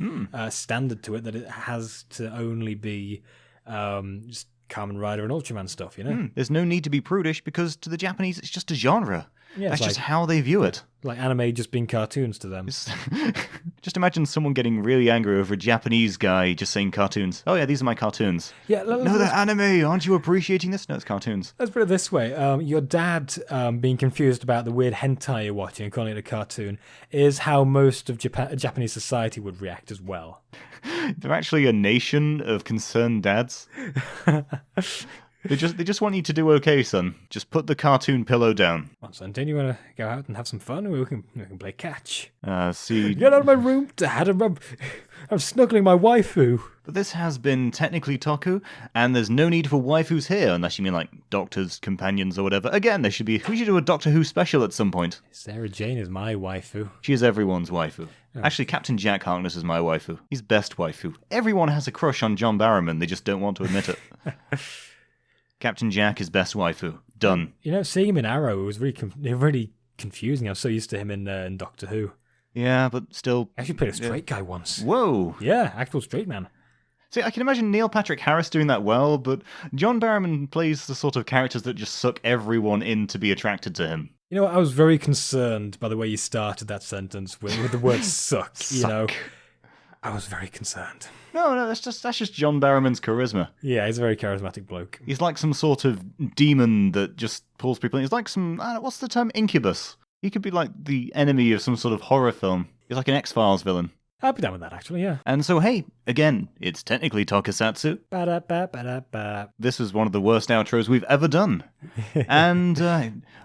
standard to it, that it has to only be just Kamen Rider and Ultraman stuff, you know? There's no need to be prudish, because to the Japanese it's just a genre. Yeah, that's just how they view it. Like anime just being cartoons to them. Just imagine someone getting really angry over a Japanese guy just saying cartoons. Oh yeah, these are my cartoons. Yeah, no, they're anime. Aren't you appreciating this? No, it's cartoons. Let's put it this way. Your dad being confused about the weird hentai you're watching and calling it a cartoon is how most of Japanese society would react as well. They're actually a nation of concerned dads. They just want you to do okay, son. Just put the cartoon pillow down. Well, son, don't you want to go out and have some fun? We can play catch. See... Get out of my room, Dad. I'm snuggling my waifu. But this has been technically Toku, and there's no need for waifus here, unless you mean like doctors, companions, or whatever. Again, we should do a Doctor Who special at some point. Sarah Jane is my waifu. She is everyone's waifu. Oh. Actually, Captain Jack Harkness is my waifu. He's best waifu. Everyone has a crush on John Barrowman, they just don't want to admit it. Captain Jack is best waifu. Done. You know, seeing him in Arrow was really confusing. I was so used to him in Doctor Who. Yeah, but still... I actually played a straight guy once. Whoa! Yeah, actual straight man. See, I can imagine Neil Patrick Harris doing that well, but John Barrowman plays the sort of characters that just suck everyone in to be attracted to him. You know what, I was very concerned by the way you started that sentence with the word suck. You know, I was very concerned. No, that's just John Barrowman's charisma. Yeah, he's a very charismatic bloke. He's like some sort of demon that just pulls people in. He's like some, what's the term, incubus. He could be like the enemy of some sort of horror film. He's like an X-Files villain. I'd be down with that, actually, yeah. And so, hey, again, it's technically Tokusatsu. Ba-da-ba-ba-da-ba. This is one of the worst outros we've ever done. And,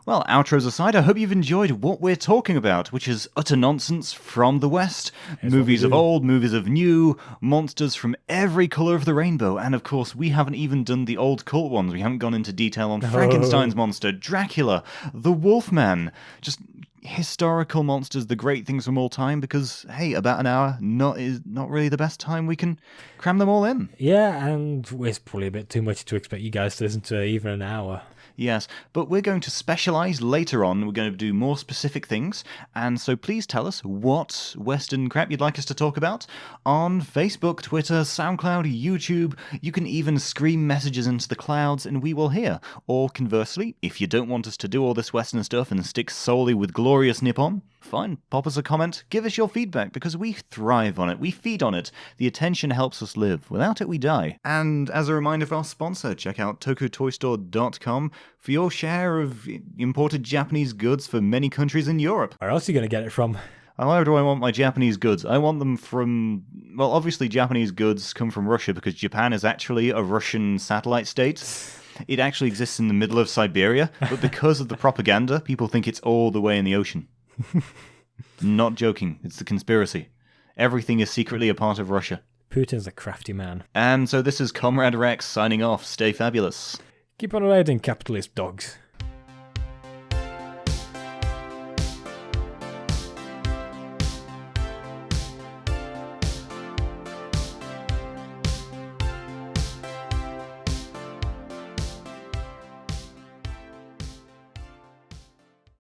well, outros aside, I hope you've enjoyed what we're talking about, which is utter nonsense from the West. Movies of old, movies of new, monsters from every colour of the rainbow. And, of course, we haven't even done the old cult ones. We haven't gone into detail on Frankenstein's monster, Dracula, the Wolfman, just... historical monsters, the great things from all time, because hey, about an hour is not really the best time we can cram them all in. Yeah, and it's probably a bit too much to expect you guys to listen to even an hour. Yes, but we're going to specialise later on. We're going to do more specific things, and so please tell us what Western crap you'd like us to talk about on Facebook, Twitter, SoundCloud, YouTube. You can even scream messages into the clouds and we will hear. Or conversely, if you don't want us to do all this Western stuff and stick solely with glorious Nippon, fine, pop us a comment, give us your feedback, because we thrive on it, we feed on it. The attention helps us live. Without it, we die. And as a reminder for our sponsor, check out tokutoystore.com for your share of imported Japanese goods for many countries in Europe. Where else are you going to get it from? Where do I want my Japanese goods? I want them from... Well, obviously Japanese goods come from Russia, because Japan is actually a Russian satellite state. It actually exists in the middle of Siberia, but because of the propaganda, people think it's all the way in the ocean. Not joking, it's the conspiracy. Everything is secretly a part of Russia. Putin's a crafty man. And so this is Comrade Rex signing off. Stay fabulous. Keep on riding, capitalist dogs.